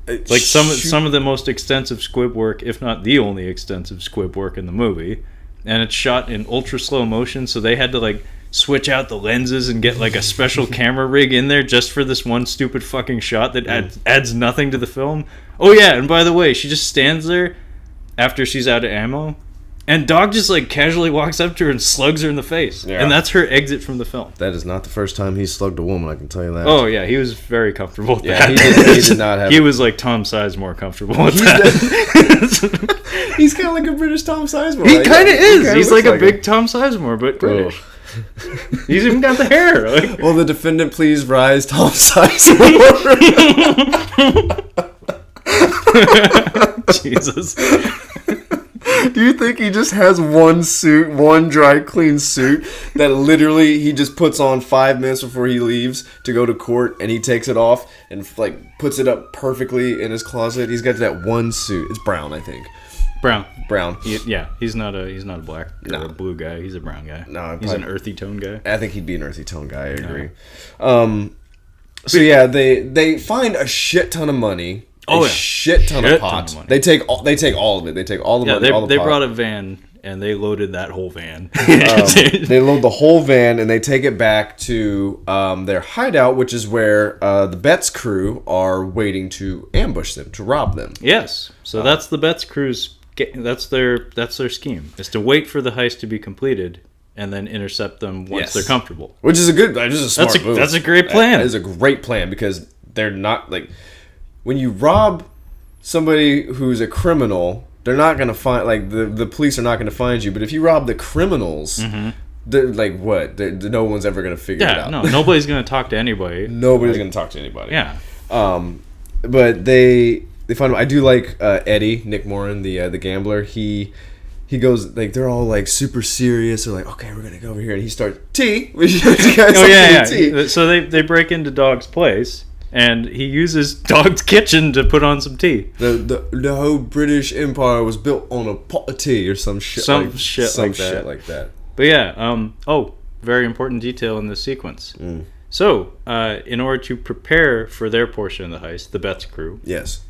Like some of the most extensive squib work, if not the only extensive squib work in the movie. And it's shot in ultra slow motion, so they had to like switch out the lenses and get like a special camera rig in there just for this one stupid fucking shot that adds nothing to the film. Oh yeah, and by the way, she just stands there after she's out of ammo, and Dog just like casually walks up to her and slugs her in the face. Yeah. And that's her exit from the film. That is not the first time he's slugged a woman, I can tell you that. Oh yeah, he was very comfortable with that. He did not have. He was like Tom Sizemore comfortable with that. He's kind of like a British Tom Sizemore. He kind of is. He's like a big Tom Sizemore, but British. He's even got the hair. Like. Will the defendant please rise, Tom Sizemore? Jesus. Do you think he just has one suit, one dry clean suit that literally he just puts on 5 minutes before he leaves to go to court, and he takes it off and like puts it up perfectly in his closet? He's got that one suit. It's brown, I think. Brown. He's not a black or a blue guy. He's a brown guy. No, he's an earthy tone guy. I think he'd be an earthy tone guy. I agree. So yeah, they find a shit ton of money. Shit ton of pot. They take all of it. They take all the money. All the they pot. brought a van and they loaded that whole van. They load the whole van and they take it back to their hideout, which is where the Betts crew are waiting to ambush them, to rob them. Yes. So that's the Betts crew's. That's their scheme. Is to wait for the heist to be completed and then intercept them once they're comfortable. Which is a smart move. That's a great plan. That is a great plan because they're not like. When you rob somebody who's a criminal, they're not going to find, like, the police are not going to find you. But if you rob the criminals, they're like, what? No one's ever going to figure it out. No, nobody's going to talk to anybody. Nobody's going to talk to anybody. Yeah. But they find him. I do like Eddie, Nick Moran, the gambler. He goes, like, they're all, like, super serious. They're like, okay, we're going to go over here. And he starts, tea. Tea. So they break into Dog's place. And he uses Dog's kitchen to put on some tea. The whole British Empire was built on a pot of tea or some shit like that. But yeah, very important detail in this sequence. So, in order to prepare for their portion of the heist, the Betts crew, yes,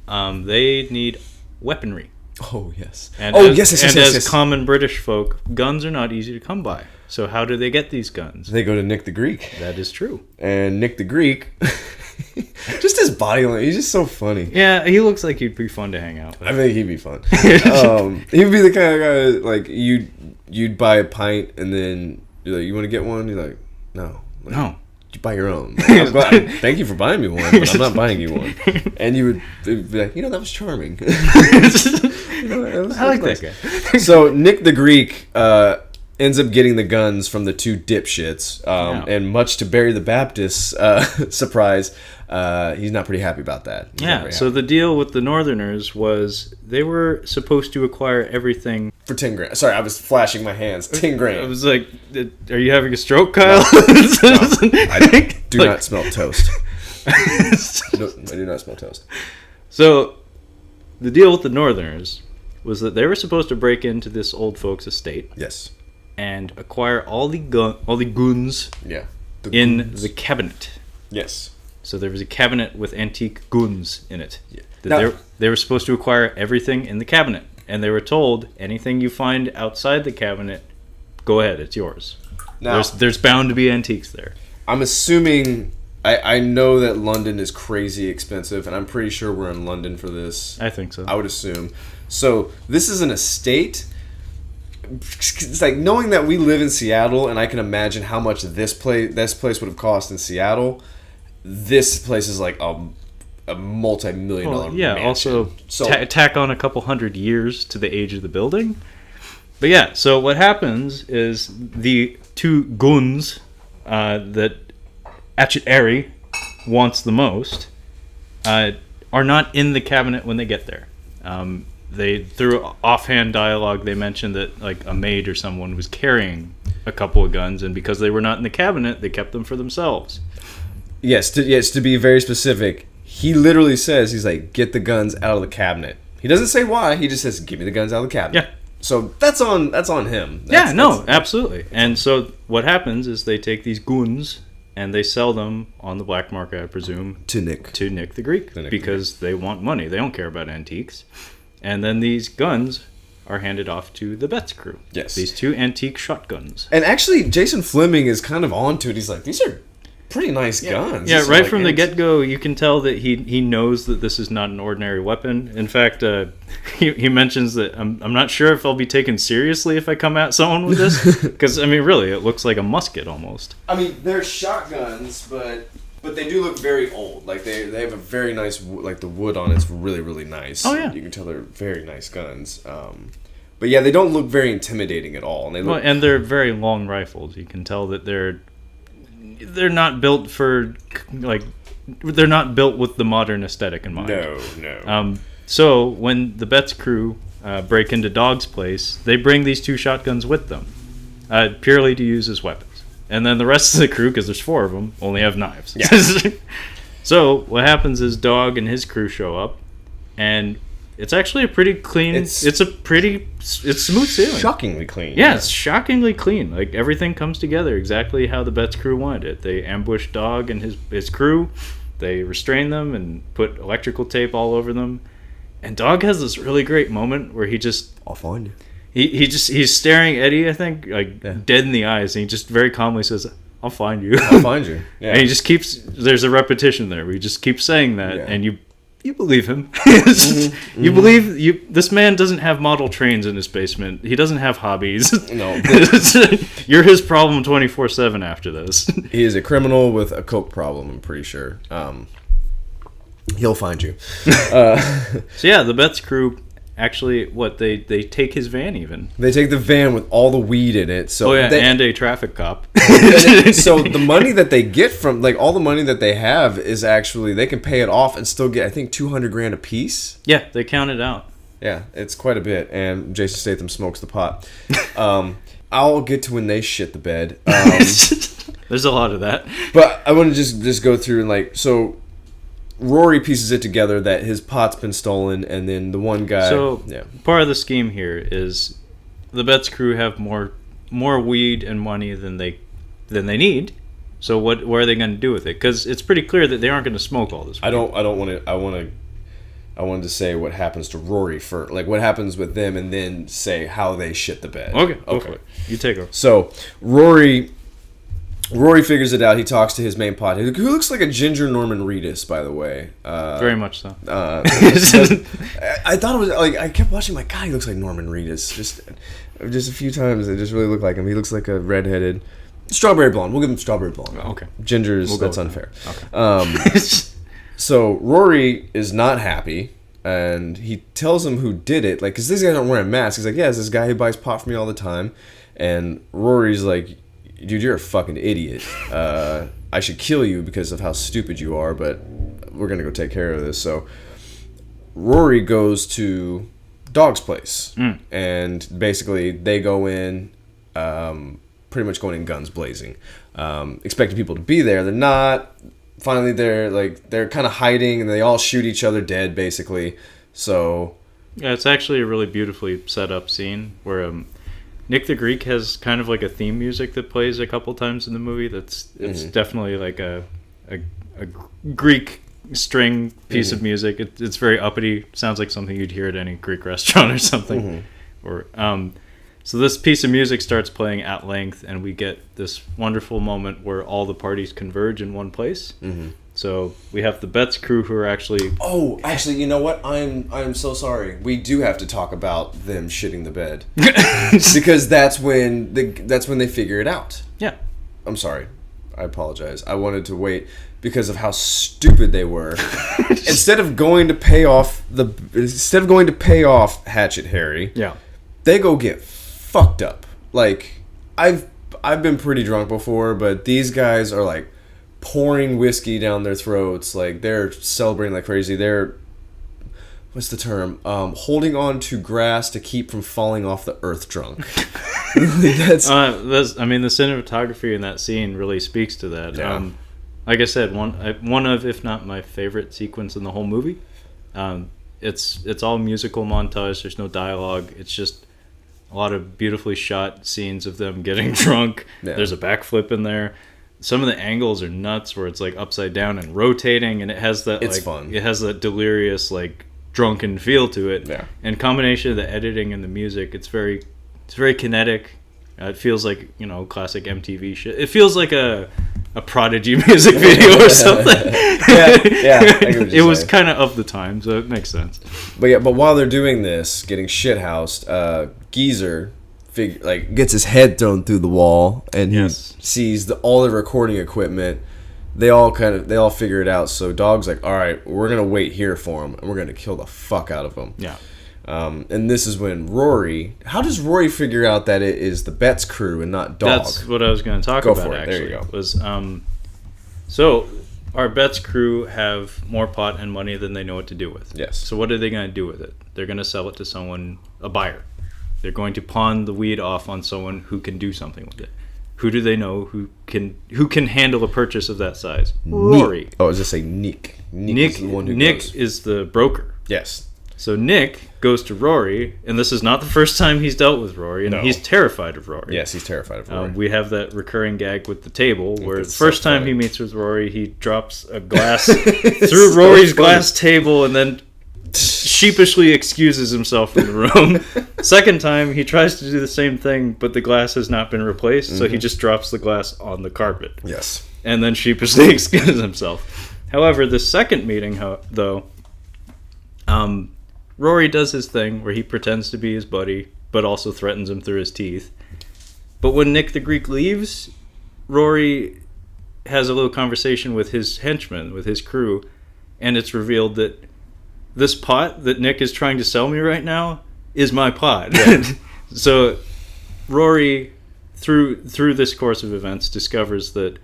they need weaponry. Oh yes. As common British folk, guns are not easy to come by. So how do they get these guns? They go to Nick the Greek. That is true. And Nick the Greek, just his body language, he's just so funny. Yeah, he looks like he'd be fun to hang out with. I think he'd be fun. He'd be the kind of guy, like, you'd buy a pint and then you're like, you want to get one? You're like, no. Like, no. You buy your own. Like, thank you for buying me one, but I'm not buying you one. And you would be like, that was charming. I like that guy. So Nick the Greek ends up getting the guns from the two dipshits, and much to Barry the Baptist's surprise, he's not pretty happy about that. So the deal with the Northerners was they were supposed to acquire everything for 10 grand. Sorry, I was flashing my hands. 10 grand. I was like, are you having a stroke, Kyle? I do not smell toast. No, I do not smell toast. So the deal with the Northerners was that they were supposed to break into this old folks' estate. Yes. And acquire all the guns in the cabinet. Yes. So there was a cabinet with antique guns in it. Yeah. They were supposed to acquire everything in the cabinet. And they were told, anything you find outside the cabinet, go ahead, it's yours. Now, there's bound to be antiques there. I'm assuming... I know that London is crazy expensive, and I'm pretty sure we're in London for this. I think so. I would assume. So this is an estate... It's like knowing that we live in Seattle, and I can imagine how much this place would have cost in Seattle. This place is like a multi-million-dollar mansion. Also tack on a couple hundred years to the age of the building. But yeah, so what happens is the two guns that Atchit wants the most are not in the cabinet when they get there. They, through offhand dialogue, they mentioned that like a maid or someone was carrying a couple of guns, and because they were not in the cabinet, they kept them for themselves. Yes, to be very specific, he literally says, he's like, get the guns out of the cabinet. He doesn't say why, he just says, give me the guns out of the cabinet. Yeah. So that's on him. Absolutely. And so what happens is they take these guns and they sell them on the black market, I presume, to Nick the Greek, because they want money. They don't care about antiques. And then these guns are handed off to the Betts crew. Yes. These two antique shotguns. And actually, Jason Fleming is kind of onto it. He's like, these are pretty nice guns. Yeah, right from the get-go, you can tell that he knows that this is not an ordinary weapon. In fact, he mentions that I'm not sure if I'll be taken seriously if I come at someone with this. Because, I mean, really, it looks like a musket almost. I mean, they're shotguns, but they do look very old. Like, they have a very nice... Like, the wood on it's really, really nice. Oh, yeah. You can tell they're very nice guns. But, yeah, they don't look very intimidating at all. And they're very long rifles. You can tell that they're not built for... Like, they're not built with the modern aesthetic in mind. No. So, when the Betts crew break into Dog's place, they bring these 2 shotguns with them, purely to use as weapons. And then the rest of the crew, because there's 4 of them, only have knives. Yeah. So what happens is Dog and his crew show up, and it's actually a pretty clean. It's smooth sailing. Shockingly clean. Yeah, it's shockingly clean. Like, everything comes together exactly how the Betts crew wanted it. They ambush Dog and his crew. They restrain them and put electrical tape all over them. And Dog has this really great moment where he just... I'll find you. He's staring Eddie, I think, dead in the eyes, and he just very calmly says, "I'll find you." I'll find you. Yeah. And he just keeps... There's a repetition there where he just keeps saying that, and you believe him. You believe... This man doesn't have model trains in his basement. He doesn't have hobbies. No. You're his problem 24/7 after this. He is a criminal with a coke problem, I'm pretty sure. He'll find you. So yeah, the Betts crew... Actually, they take his van even. They take the van with all the weed in it. So and a traffic cop. So the money that they get from, like, all the money that they have is actually, they can pay it off and still get, I think, $200,000 a piece. Yeah, they count it out. Yeah, it's quite a bit. And Jason Statham smokes the pot. I'll get to when they shit the bed. There's a lot of that. But I want to just go through and, like, so... Rory pieces it together that his pot's been stolen, and then the one guy... So, part of the scheme here is the Betts crew have more weed and money than they need. So what are they going to do with it? Because it's pretty clear that they aren't going to smoke all this weed. I wanted to say what happens to Rory first. Like, what happens with them, and then say how they shit the bed. Okay. Go for it. You take over. So, Rory figures it out. He talks to his main pothead, who looks like a ginger Norman Reedus, by the way. Very much so. I thought it was like, I kept watching. God, he looks like Norman Reedus. Just a few times, it just really looked like him. He looks like a redheaded strawberry blonde. We'll give him strawberry blonde. Okay. Gingers, that's unfair. Okay. So Rory is not happy, and he tells him who did it. Like, because this guy don't wear a mask. He's like, yeah, it's this guy who buys pot for me all the time. And Rory's like, dude, you're a fucking idiot. I should kill you because of how stupid you are, but we're going to go take care of this. So Rory goes to Dog's place, and basically they go in, pretty much going in guns blazing, expecting people to be there. They're not. Finally, they're kind of hiding, and they all shoot each other dead, basically. So yeah, it's actually a really beautifully set up scene where Nick the Greek has kind of like a theme music that plays a couple times in the movie. It's definitely like a Greek string piece of music. It's very uppity. Sounds like something you'd hear at any Greek restaurant or something. Or so this piece of music starts playing at length, and we get this wonderful moment where all the parties converge in one place. So we have the Betts crew who are actually... Oh, actually, you know what? I'm so sorry. We do have to talk about them shitting the bed. Because that's when they figure it out. Yeah. I'm sorry. I apologize. I wanted to wait because of how stupid they were. Instead of going to pay off Hatchet Harry, they go get fucked up. Like, I've been pretty drunk before, but these guys are like pouring whiskey down their throats. Like, they're celebrating like crazy. They're, what's the term? Holding on to grass to keep from falling off the earth drunk. That's I mean, the cinematography in that scene really speaks to that. Yeah. Like I said, one of, if not my favorite sequence in the whole movie. It's all musical montage. There's no dialogue. It's just a lot of beautifully shot scenes of them getting drunk. Yeah. There's a backflip in there. Some of the angles are nuts, where it's like upside down and rotating, and it has that fun. It has that delirious, like, drunken feel to it. Yeah. And combination of the editing and the music, it's very kinetic. It feels like, classic MTV shit. It feels like a Prodigy music video or something. It was kind of the time, so it makes sense. But while they're doing this, getting shithoused, Geezer gets his head thrown through the wall, and he sees all the recording equipment. They all figure it out. So Dog's like, all right, we're gonna wait here for him, and we're gonna kill the fuck out of him. Yeah. And this is when how does Rory figure out that it is the Betts crew and not Dog? That's what I was going to talk about. For it. Actually, there you go. Was so our Betts crew have more pot and money than they know what to do with. Yes. So what are they going to do with it? they're going to sell it to someone, a buyer. They're going to pawn the weed off on someone who can do something with it. Who do they know who can handle a purchase of that size? Rory. Oh, I was just saying Nick. Nick is the one who goes. Is the broker. Yes. So Nick goes to Rory, and this is not the first time he's dealt with Rory, and he's terrified of Rory. Yes, he's terrified of Rory. We have that recurring gag with the table, where the first time he meets with Rory, he drops a glass through Rory's glass table, and then sheepishly excuses himself from the room. Second time, he tries to do the same thing, but the glass has not been replaced, so he just drops the glass on the carpet. Yes. And then sheepishly excuses himself. However, the second meeting, though, Rory does his thing where he pretends to be his buddy, but also threatens him through his teeth. But when Nick the Greek leaves, Rory has a little conversation with his henchmen, with his crew, and it's revealed that this pot that Nick is trying to sell me right now is my pot. Yeah. So Rory, through this course of events, discovers that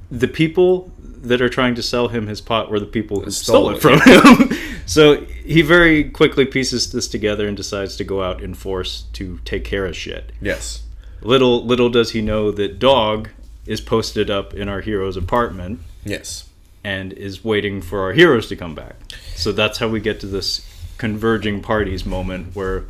the people that are trying to sell him his pot were the people who stole it from him. So he very quickly pieces this together and decides to go out in force to take care of shit. Yes. Little does he know that Dog is posted up in our hero's apartment. Yes. And is waiting for our heroes to come back. So that's how we get to this converging parties moment where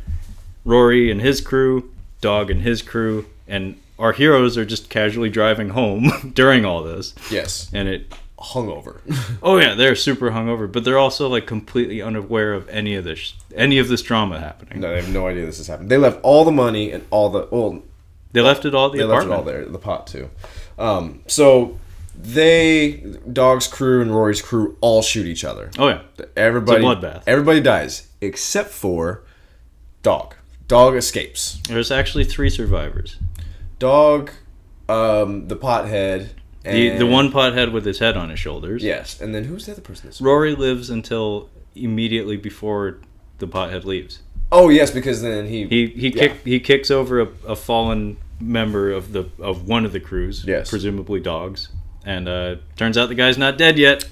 Rory and his crew, Dog and his crew, and our heroes are just casually driving home during all this. Yes. And it... hungover. Oh yeah, they're super hungover, but they're also like completely unaware of any of this drama happening. No, they have no idea this is happening. They left all the money and all the... Well, they left it all at the apartment. They left it all there, the pot too. So... Dog's crew and Rory's crew all shoot each other. Oh yeah, everybody, it's a bloodbath. Everybody dies except for Dog. Dog escapes. There's actually 3 survivors. Dog, the pothead, and the one pothead with his head on his shoulders. Yes, and then who's the other person? Rory lives until immediately before the pothead leaves. Oh yes, because then he kicks over a fallen member of one of the crews. Yes, presumably Dog's. And turns out the guy's not dead yet,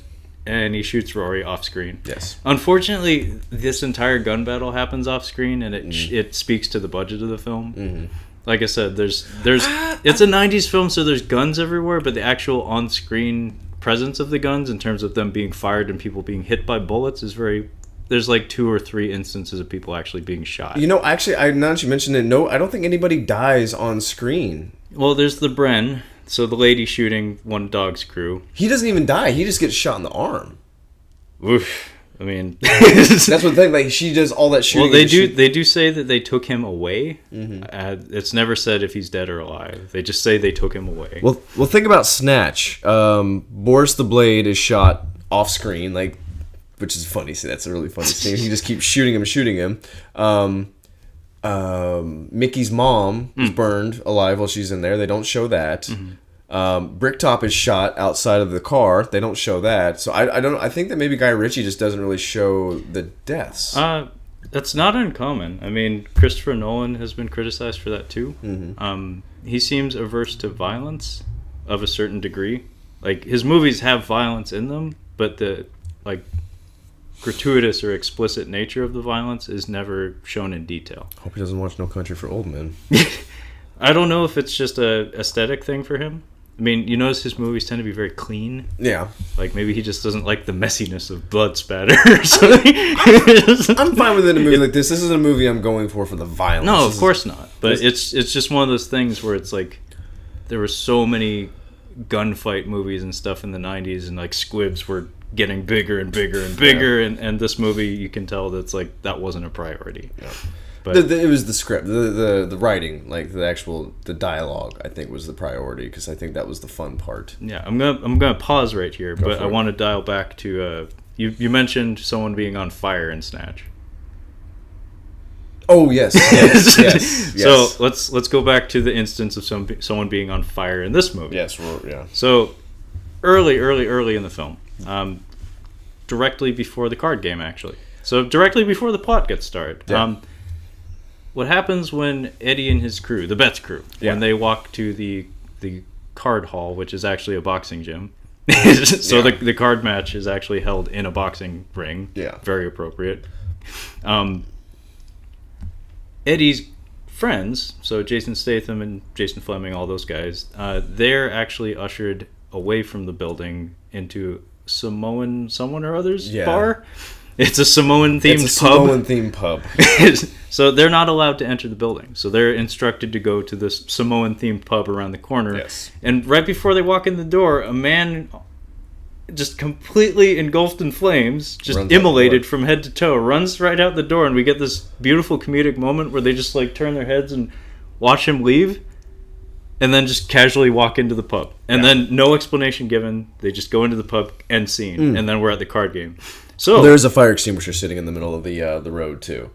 and he shoots Rory off screen. Yes. Unfortunately, this entire gun battle happens off screen, and it speaks to the budget of the film. Mm-hmm. Like I said, there's it's a 90s film, so there's guns everywhere, but the actual on-screen presence of the guns in terms of them being fired and people being hit by bullets is very... There's like 2 or 3 instances of people actually being shot. You know, actually, now that you mentioned it, no, I don't think anybody dies on screen. Well, there's the Bren... So the lady shooting one Dog's crew. He doesn't even die. He just gets shot in the arm. Oof. I mean... That's the thing. Like, she does all that shooting. Well, they do say that they took him away. Mm-hmm. It's never said if he's dead or alive. They just say they took him away. Well, think about Snatch. Boris the Blade is shot off screen, like, which is funny. See, that's a really funny scene. He just keeps shooting him. Mickey's mom is burned alive while she's in there. They don't show that. Mm-hmm. Bricktop is shot outside of the car. They don't show that. So I think that maybe Guy Ritchie just doesn't really show the deaths. That's not uncommon. I mean, Christopher Nolan has been criticized for that too. Mm-hmm. He seems averse to violence of a certain degree. Like, his movies have violence in them, but the gratuitous or explicit nature of the violence is never shown in detail. Hope he doesn't watch No Country for Old Men. I don't know if it's just a aesthetic thing for him. I mean, you notice his movies tend to be very clean. Yeah. Like, maybe he just doesn't like the messiness of blood spatter or something. I'm fine with it in a movie like this. This isn't a movie I'm going for the violence. No, of course not. But it's just one of those things where it's like, there were so many gunfight movies and stuff in the 90s, and like squibs were getting bigger and bigger and bigger, and this movie, you can tell that's like, that wasn't a priority. Yeah. But it was the script, the writing, like the dialogue, I think was the priority, because I think that was the fun part. Yeah, I'm gonna pause right here, but I want to dial back to you mentioned someone being on fire in Snatch. Oh yes, yes. So let's go back to the instance of someone being on fire in this movie. Yes, yeah. So early in the film, directly before the card game, actually. So directly before the plot gets started. Yeah. What happens when Eddie and his crew, the Betts crew, when they walk to the card hall, which is actually a boxing gym. So the card match is actually held in a boxing ring. Yeah. Very appropriate. Eddie's friends, so Jason Statham and Jason Fleming, all those guys, they're actually ushered away from the building into Samoan someone or other's bar. It's a Samoan-themed pub. Samoan-themed pub. So they're not allowed to enter the building. So they're instructed to go to this Samoan-themed pub around the corner. Yes. And right before they walk in the door, a man just completely engulfed in flames, just immolated from head to toe, runs right out the door, and we get this beautiful comedic moment where they just like turn their heads and watch him leave, and then just casually walk into the pub. And then no explanation given. They just go into the pub, end scene, and then we're at the card game. So there's a fire extinguisher sitting in the middle of the road too.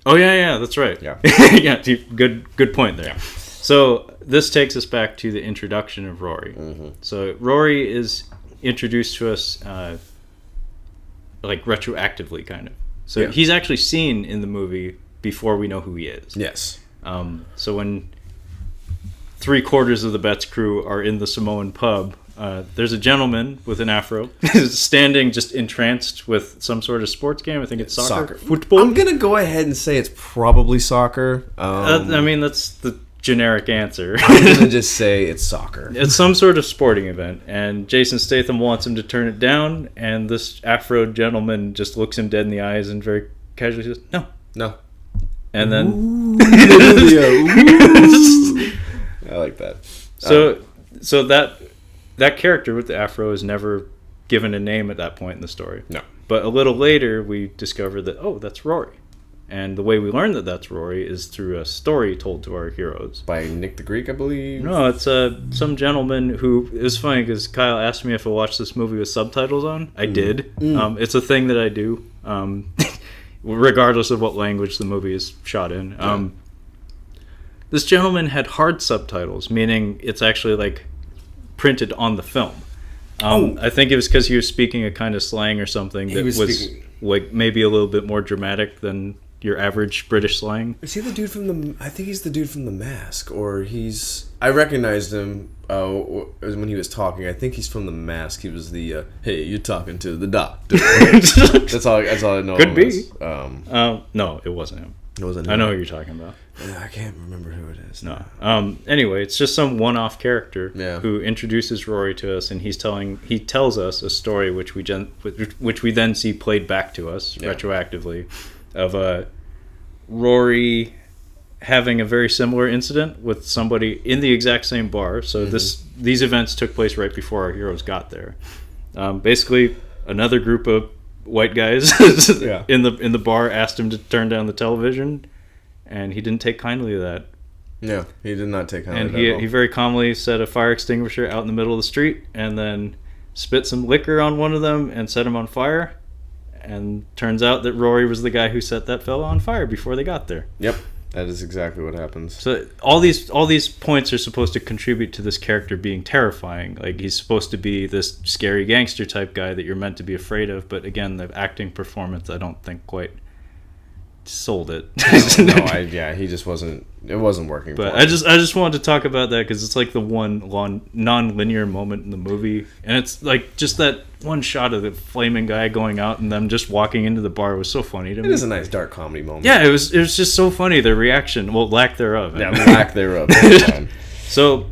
Oh yeah, that's right. Yeah, yeah. Good point there. Yeah. So this takes us back to the introduction of Rory. So Rory is introduced to us like retroactively, kind of. So he's actually seen in the movie before we know who he is. Yes. So when 3/4 of the Betts crew are in the Samoan pub, there's a gentleman with an afro standing just entranced with some sort of sports game. I think it's soccer. Football. I'm gonna go ahead and say it's probably soccer. I mean, that's the generic answer. I'm gonna just say it's soccer. It's some sort of sporting event, and Jason Statham wants him to turn it down, and this afro gentleman just looks him dead in the eyes and very casually says, no. And then I like that. So that character with the afro is never given a name at that point in the story. No. But a little later, we discover that, that's Rory. And the way we learn that that's Rory is through a story told to our heroes. By Nick the Greek, I believe? No, it's some gentleman who... It was funny because Kyle asked me if I watched this movie with subtitles on. I did. It's a thing that I do, regardless of what language the movie is shot in. This gentleman had hard subtitles, meaning it's actually like printed on the film. I think it was because he was speaking a kind of slang or something that was like maybe a little bit more dramatic than your average British slang. Is he the dude from the... I think he's the dude from The Mask, or he's... I recognized him when he was talking. I think he's from The Mask. He was the, hey, you're talking to the doctor. That's all I know. Could be. No, it wasn't him. It wasn't him. I know who you're talking about. I can't remember who it is. No. Anyway, it's just some one-off character who introduces Rory to us, and he tells us a story which we then see played back to us retroactively, of Rory having a very similar incident with somebody in the exact same bar. So these events took place right before our heroes got there. Basically, another group of white guys in the bar asked him to turn down the television, and he didn't take kindly to that. Yeah, he did not take kindly to that. And he very calmly set a fire extinguisher out in the middle of the street, and then spit some liquor on one of them and set him on fire. And turns out that Rory was the guy who set that fella on fire before they got there. Yep, that is exactly what happens. So all these points are supposed to contribute to this character being terrifying. Like, he's supposed to be this scary gangster type guy that you're meant to be afraid of. But again, the acting performance, I don't think quite sold it. He just wasn't. It wasn't working. But I just wanted to talk about that because it's like the one non-linear moment in the movie, and it's like just that one shot of the flaming guy going out and them just walking into the bar was so funny to me. It is a nice dark comedy moment. Yeah, it was just so funny, their reaction, lack thereof. Yeah, lack thereof. So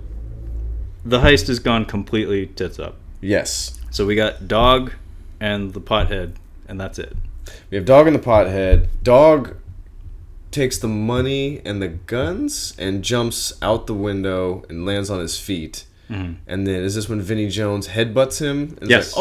the heist has gone completely tits up. Yes. So we got Dog and the pothead, and that's it. We have Dog and the pothead. Dog takes the money and the guns and jumps out the window and lands on his feet. Mm-hmm. And then is this when Vinnie Jones headbutts him? And yes.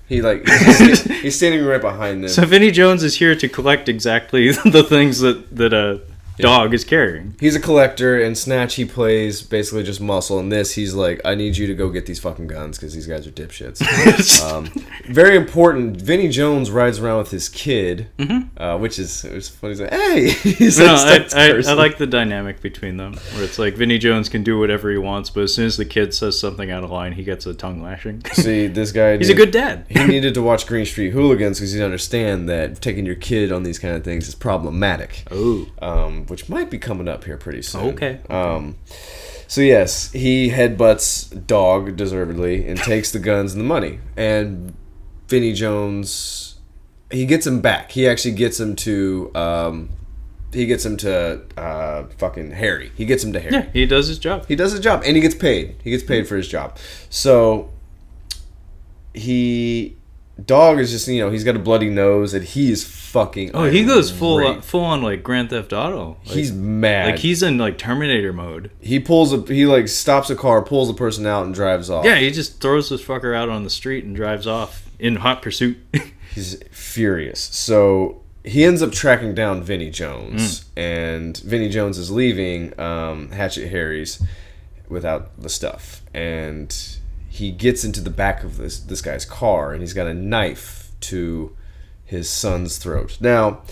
He's standing right behind them. So Vinnie Jones is here to collect exactly the things that Dog is carrying. He's a collector. In Snatch, he plays basically just muscle. In this, he's like, I need you to go get these fucking guns because these guys are dipshits. Very important. Vinnie Jones rides around with his kid, which is it was funny. He's like, hey! I like the dynamic between them, where it's like Vinnie Jones can do whatever he wants, but as soon as the kid says something out of line, he gets a tongue lashing. See, this guy... He's a good dad. He needed to watch Green Street Hooligans because he'd understand that taking your kid on these kind of things is problematic. Oh. Which might be coming up here pretty soon. Okay. So yes, he headbutts Dog deservedly and takes the guns and the money. And Vinnie Jones he gets him back. He actually gets him to fucking Harry. He gets him to Harry. Yeah, he does his job. He does his job, and he gets paid. He gets paid for his job. So Dog is just, he's got a bloody nose, and he is fucking. Oh, he goes full on like Grand Theft Auto. Like, he's mad. Like he's in like Terminator mode. He stops a car, pulls a person out, and drives off. Yeah, he just throws this fucker out on the street and drives off in hot pursuit. He's furious. So he ends up tracking down Vinnie Jones, and Vinnie Jones is leaving Hatchet Harry's without the stuff, and he gets into the back of this guy's car, and he's got a knife to his son's throat. Now,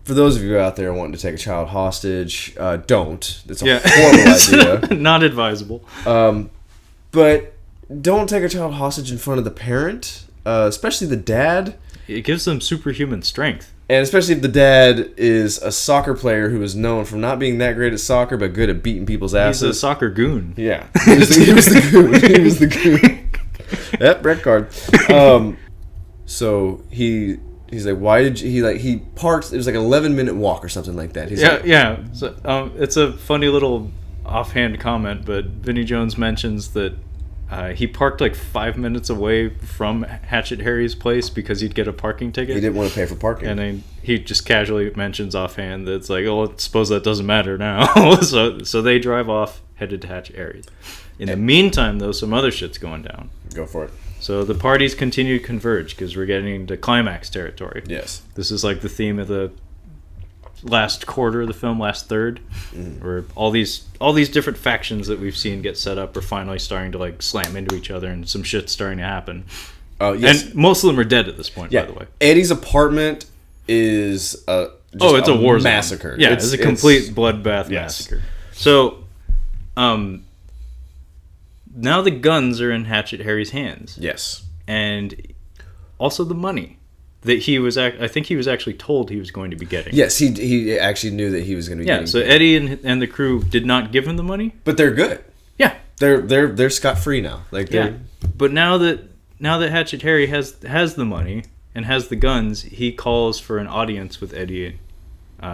for those of you out there wanting to take a child hostage, don't. It's a horrible idea. Not advisable. But don't take a child hostage in front of the parent, especially the dad. It gives them superhuman strength. And especially if the dad is a soccer player who is known for not being that great at soccer, but good at beating people's asses. He's a soccer goon. Yeah. He was the goon. He was the goon. Yep, red card. So he's like, why did you... He parked... It was like an 11-minute walk or something like that. Yeah. So, it's a funny little offhand comment, but Vinnie Jones mentions that he parked like 5 minutes away from Hatchet Harry's place because he'd get a parking ticket. He didn't want to pay for parking. And then he just casually mentions offhand that it's like, oh, I suppose that doesn't matter now. so they drive off, headed to Hatchet Harry's. In the meantime, though, some other shit's going down. Go for it. So the parties continue to converge because we're getting into climax territory. Yes. This is like the theme of the last quarter of the film, last third, where all these different factions that we've seen get set up are finally starting to like slam into each other, and some shit's starting to happen. Oh, yes. And most of them are dead at this point, by the way. Eddie's apartment is it's a war massacre. Zone. Yeah, it's a complete bloodbath massacre. So, now the guns are in Hatchet Harry's hands. Yes. And also the money that he was... I think he was actually told he was going to be getting. Yes, he actually knew that he was going to be getting. Yeah, so Eddie and the crew did not give him the money. But they're good. Yeah. They're scot-free now. But now that Hatchet Harry has the money and has the guns, he calls for an audience with Eddie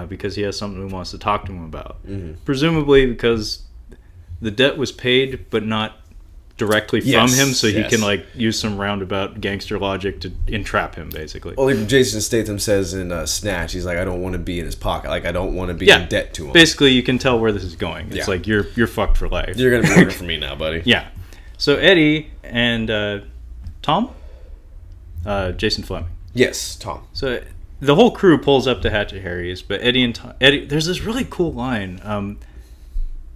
because he has something he wants to talk to him about. Mm-hmm. Presumably because the debt was paid, but not directly from him, so he can like use some roundabout gangster logic to entrap him, basically. Well, like Jason Statham says in Snatch, he's like, I don't want to be in his pocket. Like, I don't want to be in debt to him. Basically, you can tell where this is going. It's like, you're fucked for life. You're going to be working for me now, buddy. Yeah. So Eddie and Tom? Jason Fleming. Yes, Tom. So the whole crew pulls up to Hatchet Harry's, but Eddie, there's this really cool line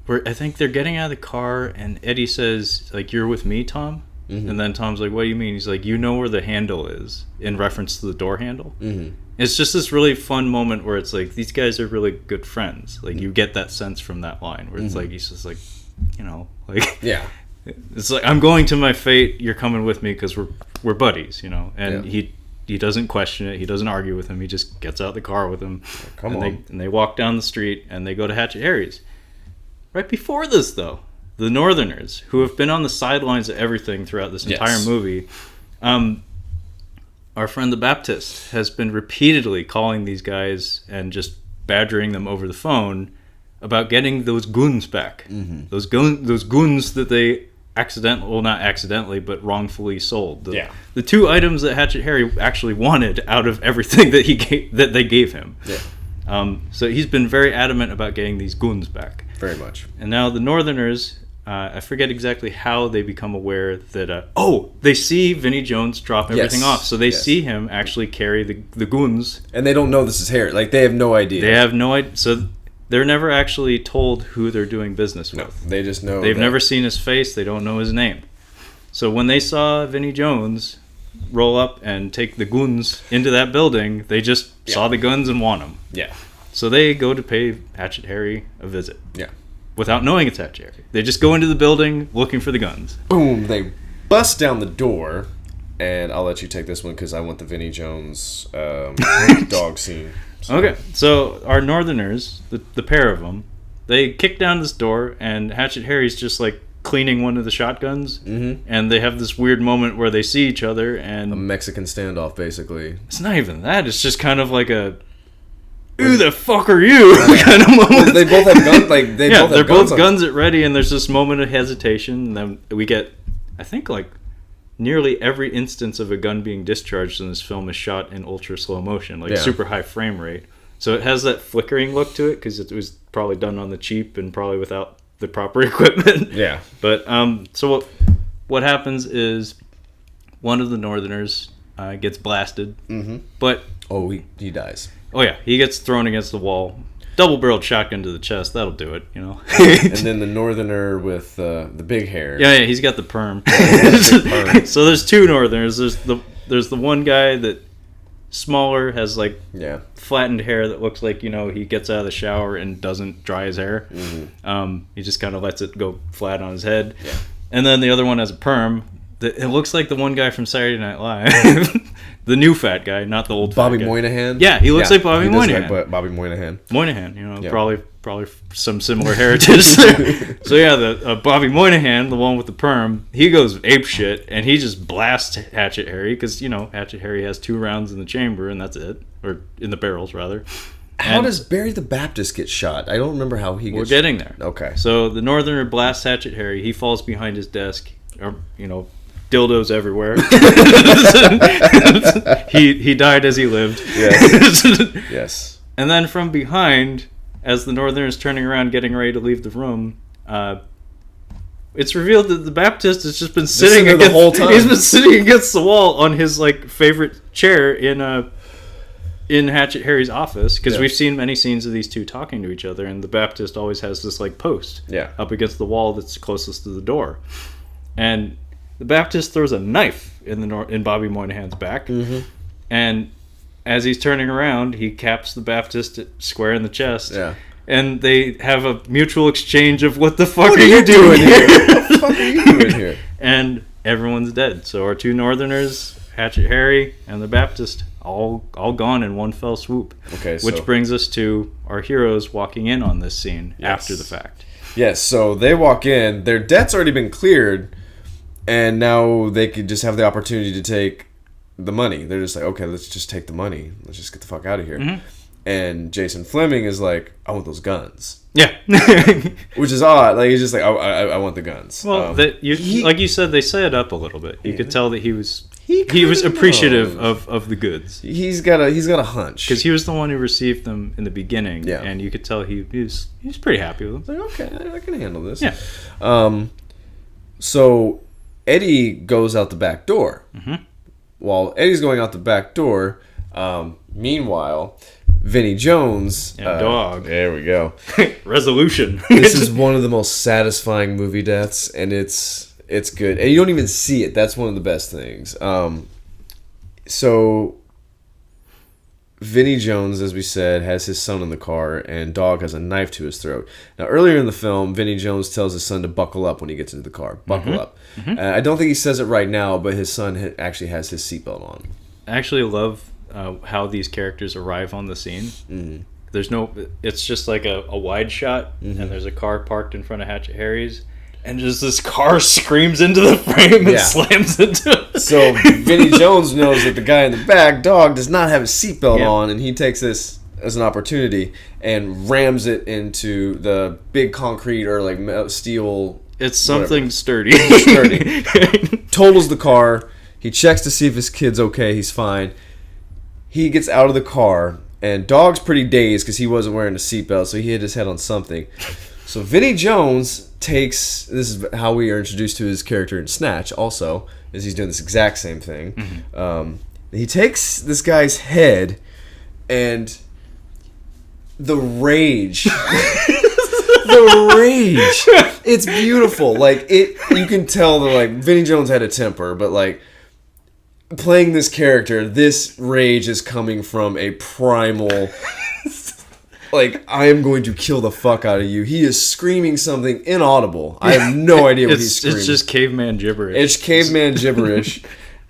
where I think they're getting out of the car, and Eddie says, like, you're with me, Tom? Mm-hmm. And then Tom's like, what do you mean? He's like, you know where the handle is, in reference to the door handle. Mm-hmm. It's just this really fun moment where it's like, these guys are really good friends. Like, you get that sense from that line, where it's like, he's just like, like... Yeah. It's like, I'm going to my fate, you're coming with me because we're buddies, And he doesn't question it, he doesn't argue with him, he just gets out of the car with him. And they walk down the street, and they go to Hatchet Harry's. Right before this, though, the Northerners, who have been on the sidelines of everything throughout this entire movie, our friend the Baptist has been repeatedly calling these guys and just badgering them over the phone about getting those goons back. Mm-hmm. Those goons that they not accidentally, but wrongfully sold. The two items that Hatchet Harry actually wanted out of everything that they gave him. Yeah. So he's been very adamant about getting these goons back. Very much. And now the Northerners, I forget exactly how they become aware that... they see Vinnie Jones drop everything off. So they see him actually carry the goons. And they don't know this is Harry. Like, they have no idea. They have no idea. So they're never actually told who they're doing business with. No, they just know. They've never seen his face. They don't know his name. So when they saw Vinnie Jones roll up and take the goons into that building, they just saw the guns and want them. Yeah. So they go to pay Hatchet Harry a visit. Yeah. Without knowing it's Hatchet Harry. They just go into the building looking for the guns. Boom. They bust down the door. And I'll let you take this one because I want the Vinnie Jones dog scene. So. Okay. So our Northerners, the pair of them, they kick down this door and Hatchet Harry's just like cleaning one of the shotguns, and they have this weird moment where they see each other, and A Mexican standoff, basically. it's not even that. It's just kind of like a "Who the fuck are you?" kind of moment. Well, they both have guns. Like They're both guns at ready, and there's this moment of hesitation, and then we get, I think, like nearly every instance of a gun being discharged in this film is shot in ultra slow motion, like super high frame rate. So it has that flickering look to it because it was probably done on the cheap and probably without the proper equipment. Yeah. But so what happens is one of the Northerners gets blasted, but Oh, he dies. oh yeah, he gets thrown against the wall. Double-barreled shotgun to the chest. That'll do it, you know. And then the Northerner with the big hair. Yeah, he's got the perm. perm. So there's two Northerners. There's the one guy that smaller, has like flattened hair that looks like, you know, he gets out of the shower and doesn't dry his hair. He just kind of lets it go flat on his head. Yeah. And then the other one has a perm. It looks like the one guy from Saturday Night Live. The new fat guy, not the old Bobby fat guy. Moynihan? Yeah, he looks like Bobby he does Moynihan. Like Bobby Moynihan. Moynihan, you know, probably some similar heritage there. So yeah, the Bobby Moynihan, the one with the perm, he goes ape shit, and he just blasts Hatchet Harry, because, you know, Hatchet Harry has 2 rounds in the chamber, and that's it. Or in the barrels, rather. How does Barry the Baptist get shot? I don't remember how he gets We're getting there. Okay. So the Northerner blasts Hatchet Harry, he falls behind his desk, or, you know, dildos everywhere. he died as he lived. Yes. Yes. And then from behind, as the Northerner is turning around, getting ready to leave the room, it's revealed that the Baptist has just been sitting against, the whole time. He's been sitting against the wall on his like favorite chair in Hatchet Harry's office, because we've seen many scenes of these two talking to each other, and the Baptist always has this like post up against the wall that's closest to the door, and the Baptist throws a knife in Bobby Moynihan's back, and as he's turning around, he caps the Baptist square in the chest. Yeah. And they have a mutual exchange of "What the fuck are you doing here? What the fuck are you doing here?" And everyone's dead. So our 2 Northerners, Hatchet Harry and the Baptist, all gone in one fell swoop. Okay. Which brings us to our heroes walking in on this scene after the fact. Yes. So they walk in. Their debt's already been cleared. And now they could just have the opportunity to take the money. They're just like, okay, let's just take the money. Let's just get the fuck out of here. And Jason Fleming is like, I want those guns. Yeah. Which is odd. Like, he's just like, I want the guns. Well, like you said, they set it up a little bit. You could tell that he was appreciative of the goods. He's got a hunch. Because he was the one who received them in the beginning. Yeah. And you could tell he was pretty happy with them. Like, okay, I can handle this. Yeah. So Eddie goes out the back door. While Eddie's going out the back door, meanwhile, Vinnie Jones... and Dog. There we go. Resolution. This is one of the most satisfying movie deaths, and it's good. And you don't even see it. That's one of the best things. So Vinnie Jones, as we said, has his son in the car, and Dog has a knife to his throat. Now, earlier in the film, Vinnie Jones tells his son to buckle up when he gets into the car. Buckle up. I don't think he says it right now, but his son actually has his seatbelt on. I actually love how these characters arrive on the scene. There's it's just like a wide shot, and there's a car parked in front of Hatchet Harry's, and just this car screams into the frame and slams into it. So Vinnie Jones knows that the guy in the back, Dog, does not have his seatbelt on, and he takes this as an opportunity and rams it into the big concrete or like steel. It's something sturdy. Totals the car. He checks to see if his kid's okay. He's fine. He gets out of the car, and Dog's pretty dazed because he wasn't wearing a seatbelt, so he hit his head on something. So Vinnie Jones takes... This is how we are introduced to his character in Snatch also, is he's doing this exact same thing. He takes this guy's head, and the rage... the rage! It's beautiful. Like, you can tell that, like, Vinnie Jones had a temper, but, like... Playing this character, this rage is coming from a primal, like, I am going to kill the fuck out of you. He is screaming something inaudible. I have no idea what he's screaming. It's just caveman gibberish. It's caveman gibberish.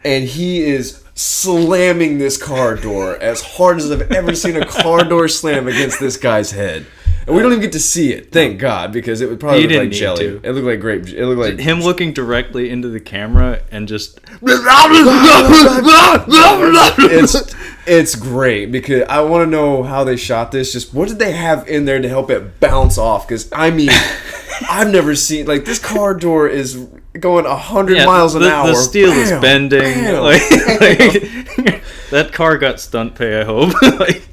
And he is slamming this car door as hard as I've ever seen a car door slam against this guy's head. And we don't even get to see it, thank God, because it would probably He look like didn't need jelly. to. It looked like grape. It looked like him looking directly into the camera and just it's great because I want to know how they shot this. Just what did they have in there to help it bounce off? Because I mean, I've never seen like this car door is going 100 miles an hour. The steel is bending. Bam, Like, that car got stunt pay, I hope.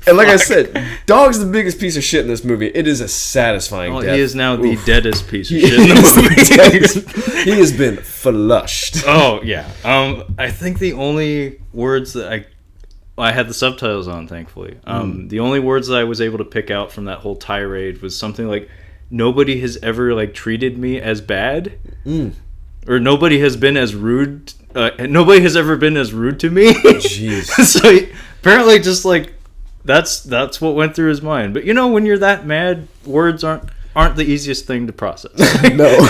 And like I said, Dog's the biggest piece of shit in this movie. It is a satisfying death. He is now the Oof. deadest piece of shit in the movie. He has been flushed. Oh, yeah. I think the only words that I had the subtitles on, thankfully. The only words that I was able to pick out from that whole tirade was something like, nobody has ever like treated me as bad, or nobody has been as rude. Nobody has ever been as rude to me. Jeez. So apparently, just like that's what went through his mind. But you know, when you're that mad, words aren't the easiest thing to process. No.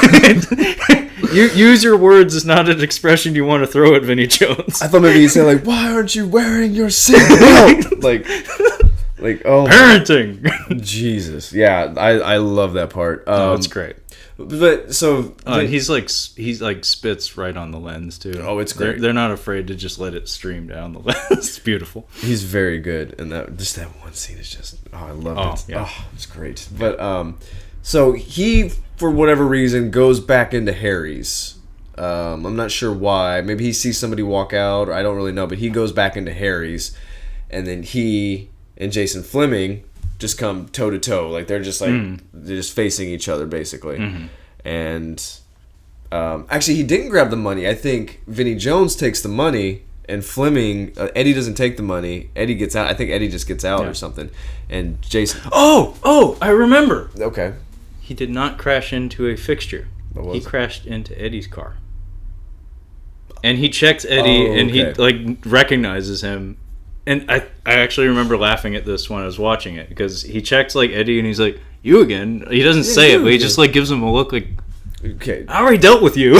You use your words is not an expression you want to throw at Vinnie Jones. I thought maybe he'd say like, "Why aren't you wearing your seatbelt?" like oh, parenting. Jesus, yeah, I love that part. That's great. But so And he's like spits right on the lens too. Oh, it's great. They're not afraid to just let it stream down the lens. It's beautiful. he's very good, and that one scene is just I love it. Yeah. Oh, it's great. But so he for whatever reason goes back into Harry's. I'm not sure why. Maybe he sees somebody walk out, or I don't really know. But he goes back into Harry's, and then he and Jason Fleming just come toe to toe, like they're just they're just facing each other basically. And actually, he didn't grab the money. I think Vinnie Jones takes the money, and Fleming Eddie doesn't take the money. Eddie gets out. I think Eddie just gets out or something. And Jason. Oh, I remember. Okay. He did not crash into a fixture. What was He it? crashed into Eddie's car. And he checks Eddie, Oh, and he okay. like recognizes him. And I actually remember laughing at this when I was watching it, because he checks like Eddie, and he's like, "You again?" He doesn't say you it, but he again. just like gives him a look like, Okay. "I already dealt with you."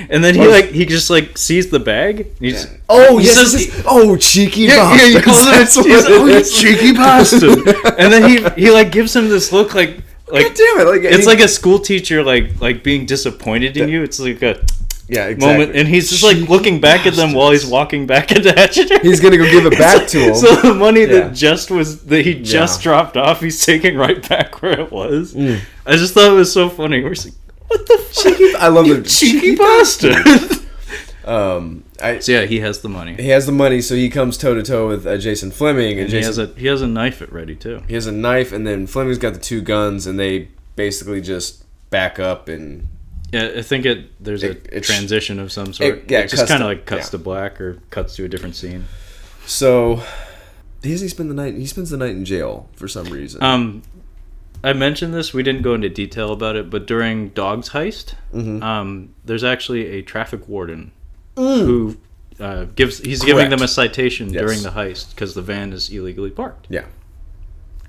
And then he just like sees the bag. And he's Oh he yes. says- Yes, oh, cheeky yeah, he calls it That's what he's it like, is. cheeky bastard. And then he like gives him this look like God damn it! Like it's like a school teacher like being disappointed in you. It's like a yeah, exactly. moment, and he's just like Cheeky looking back at them while he's walking back into Hatchet. He's gonna go give it back to him. So the money Yeah. that he just dropped off, he's taking right back where it was. Mm. I just thought it was so funny. We're just like, what the fuck? I love You the cheeky bastard. So yeah, he has the money. He has the money, so he comes toe to toe with Jason Fleming, and He Jason has a knife at ready too. he has a knife, and then Fleming's got the two guns, and they basically just back up and Yeah, I think there's a It's- transition of some sort. yeah, It just cuts kind to- of like cuts yeah. to black or cuts to a different scene. so. Does he spend the night? He spends the night in jail for some reason. I mentioned this. We didn't go into detail about it, but during Dog's heist, Mm-hmm. there's actually a traffic warden who he's giving them a citation Yes. during the heist because the van is illegally parked. Yeah.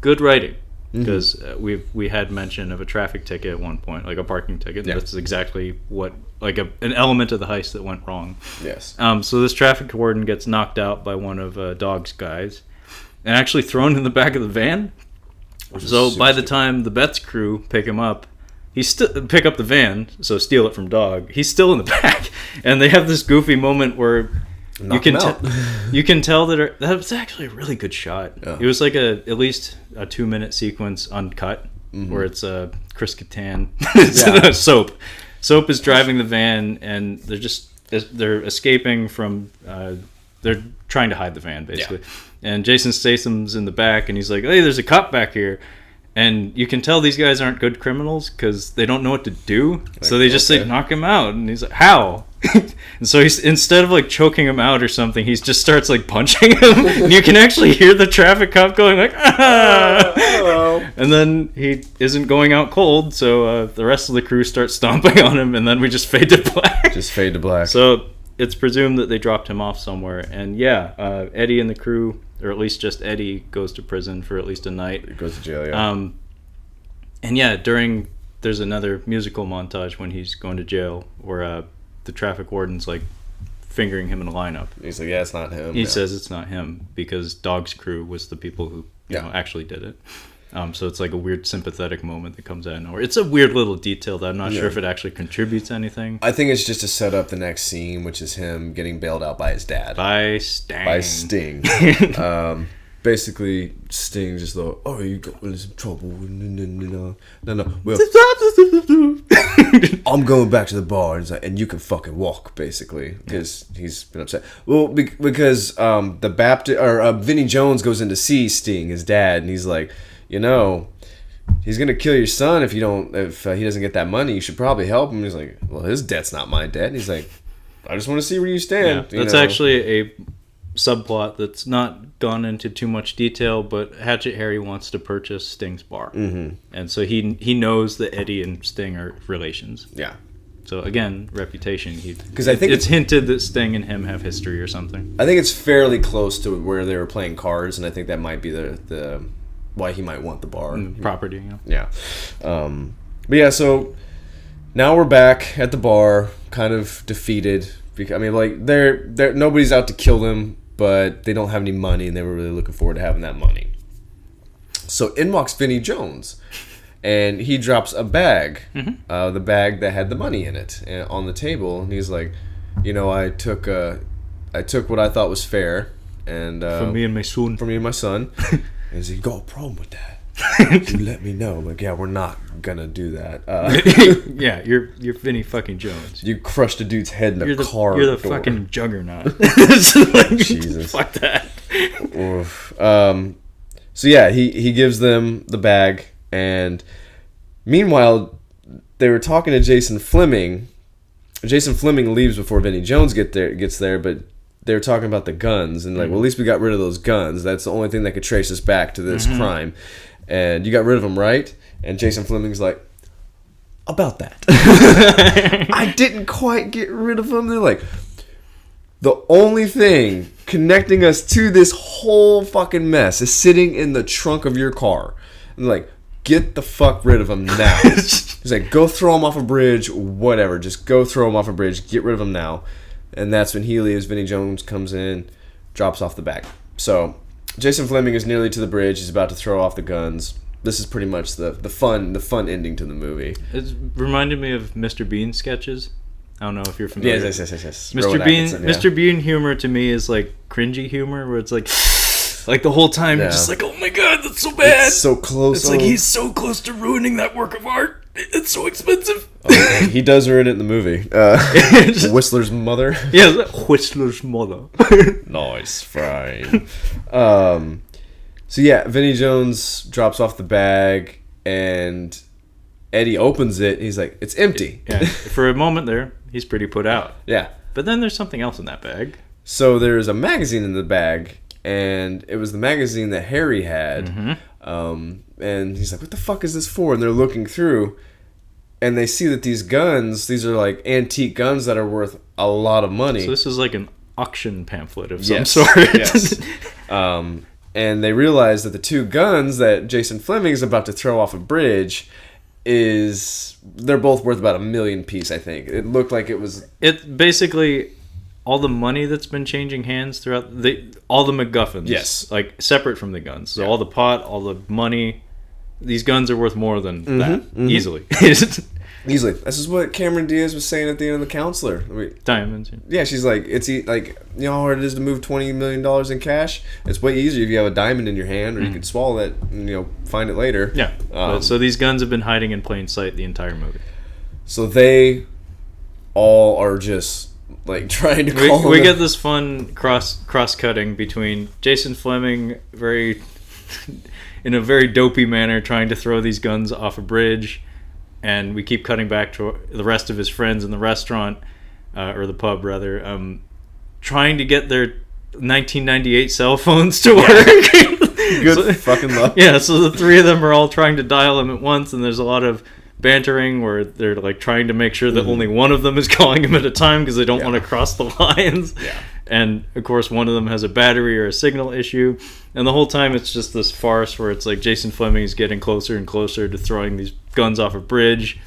Good writing, Mm-hmm. because we had mention of a traffic ticket at one point, like a parking ticket. Yeah. That's exactly what an element of the heist that went wrong. Yes. So this traffic warden gets knocked out by one of Dog's guys, and actually thrown in the back of the van. So by the time the Betts crew pick him up, pick up the van, so steal it from Dog. He's still in the back, and they have this goofy moment where Knock him out. you can tell that was actually a really good shot. Yeah. It was like at least a 2-minute sequence uncut, Mm-hmm. where it's Chris Kattan, Yeah. Soap. Soap is driving the van, and they're escaping from. They're trying to hide the van basically, and Jason Statham's in the back, and he's like, "Hey, there's a cop back here." And you can tell these guys aren't good criminals because they don't know what to do. So they just say, knock him out. And he's like, how? And so he's, instead of like choking him out or something, he just starts like punching him. And you can actually hear the traffic cop going like, ah! Hello. And then he isn't going out cold. So the rest of the crew starts stomping on him. And then we just fade to black. Just fade to black. So it's presumed that they dropped him off somewhere. And yeah, Eddie and the crew, or at least just Eddie, goes to prison for at least a night. It goes to jail, yeah. And yeah, there's another musical montage when he's going to jail where the traffic warden's like fingering him in a lineup. He's like, yeah, it's not him. He Yeah. says it's not him because Dog's crew was the people who you know actually did it. So it's like a weird sympathetic moment that comes out of nowhere. It's a weird little detail that I'm not sure if it actually contributes anything. I think it's just to set up the next scene, which is him getting bailed out by his dad. By Sting. By Sting. Basically, Sting just like, oh, you got in some trouble. No. Well, I'm going back to the bar, and you can fucking walk, basically, because he's been upset. Well, because the Baptist or Vinnie Jones goes in to see Sting, his dad, and he's like, he's gonna kill your son if he doesn't get that money. You should probably help him. He's like, well, his debt's not my debt. And he's like, I just want to see where you stand. Yeah, that's actually a subplot that's not gone into too much detail, but Hatchet Harry wants to purchase Sting's bar, and so he knows that Eddie and Sting are relations. Yeah. So again, reputation. Because I think it's hinted that Sting and him have history or something. I think it's fairly close to where they were playing cards, and I think that might be the why he might want the bar property. Yeah. But yeah, so now we're back at the bar, kind of defeated. I mean, like they're nobody's out to kill them, but they don't have any money, and they were really looking forward to having that money. So in walks Vinnie Jones, and he drops a bag, the bag that had the money in it, on the table, and he's like, I took what I thought was fair, and for me and my son. And he's like, you got a problem with that? You let me know. I'm like, yeah, we're not gonna do that. Yeah, you're Vinnie fucking Jones. You crushed a dude's head in a car. You're the fucking Juggernaut. Jesus. Fuck that. Oof. So yeah, he gives them the bag, and meanwhile, they were talking to Jason Fleming. Jason Fleming leaves before Vinnie Jones gets there, but they were talking about the guns, and like, well, at least we got rid of those guns. That's the only thing that could trace us back to this crime. And you got rid of them, right? And Jason Fleming's like, about that. I didn't quite get rid of them. They're like, the only thing connecting us to this whole fucking mess is sitting in the trunk of your car. And they're like, get the fuck rid of them now. He's like, go throw them off a bridge, whatever. Just go throw them off a bridge. Get rid of them now. And that's when he leaves. Vinnie Jones comes in, drops off the bag. So Jason Fleming is nearly to the bridge. He's about to throw off the guns. This is pretty much the fun ending to the movie. It reminded me of Mr. Bean sketches. I don't know if you're familiar. Yes. Mr. Bean humor to me is like cringy humor, where it's like the whole time you're just like, oh my god, that's so bad. It's so close. It's like he's so close to ruining that work of art. It's so expensive. Okay. He does ruin it in the movie. Whistler's mother. Yeah, Whistler's mother. Nice, fine. So yeah, Vinnie Jones drops off the bag, and Eddie opens it. And he's like, it's empty. Yeah. For a moment there, he's pretty put out. Yeah. But then there's something else in that bag. So there's a magazine in the bag, and it was the magazine that Harry had. And he's like, what the fuck is this for? And they're looking through, and they see that these are like antique guns that are worth a lot of money. So this is like an auction pamphlet of some sort. Yes. And they realize that the two guns that Jason Fleming is about to throw off a bridge they're both worth about $1 million piece, I think. It looked like it was... It basically... all the money that's been changing hands throughout all the MacGuffins. Yes. Like separate from the guns. So all the pot, all the money, these guns are worth more than that. Easily. Easily. This is what Cameron Diaz was saying at the end of The Counselor. Diamonds. Yeah, she's like, it's like, you know how hard it is to move $20 million in cash? It's way easier if you have a diamond in your hand, or you can swallow it and, find it later. Yeah. So these guns have been hiding in plain sight the entire movie. So they all are just... like trying to call we get this fun cross-cutting between Jason Fleming in a very dopey manner trying to throw these guns off a bridge, and we keep cutting back to the rest of his friends in the restaurant or the pub rather, trying to get their 1998 cell phones to work. Good fucking luck. Yeah, so the three of them are all trying to dial them at once, and there's a lot of bantering where they're like trying to make sure that only one of them is calling him at a time because they don't want to cross the lines. Yeah. And of course one of them has a battery or a signal issue, and the whole time it's just this farce where it's like Jason Fleming is getting closer and closer to throwing these guns off a bridge,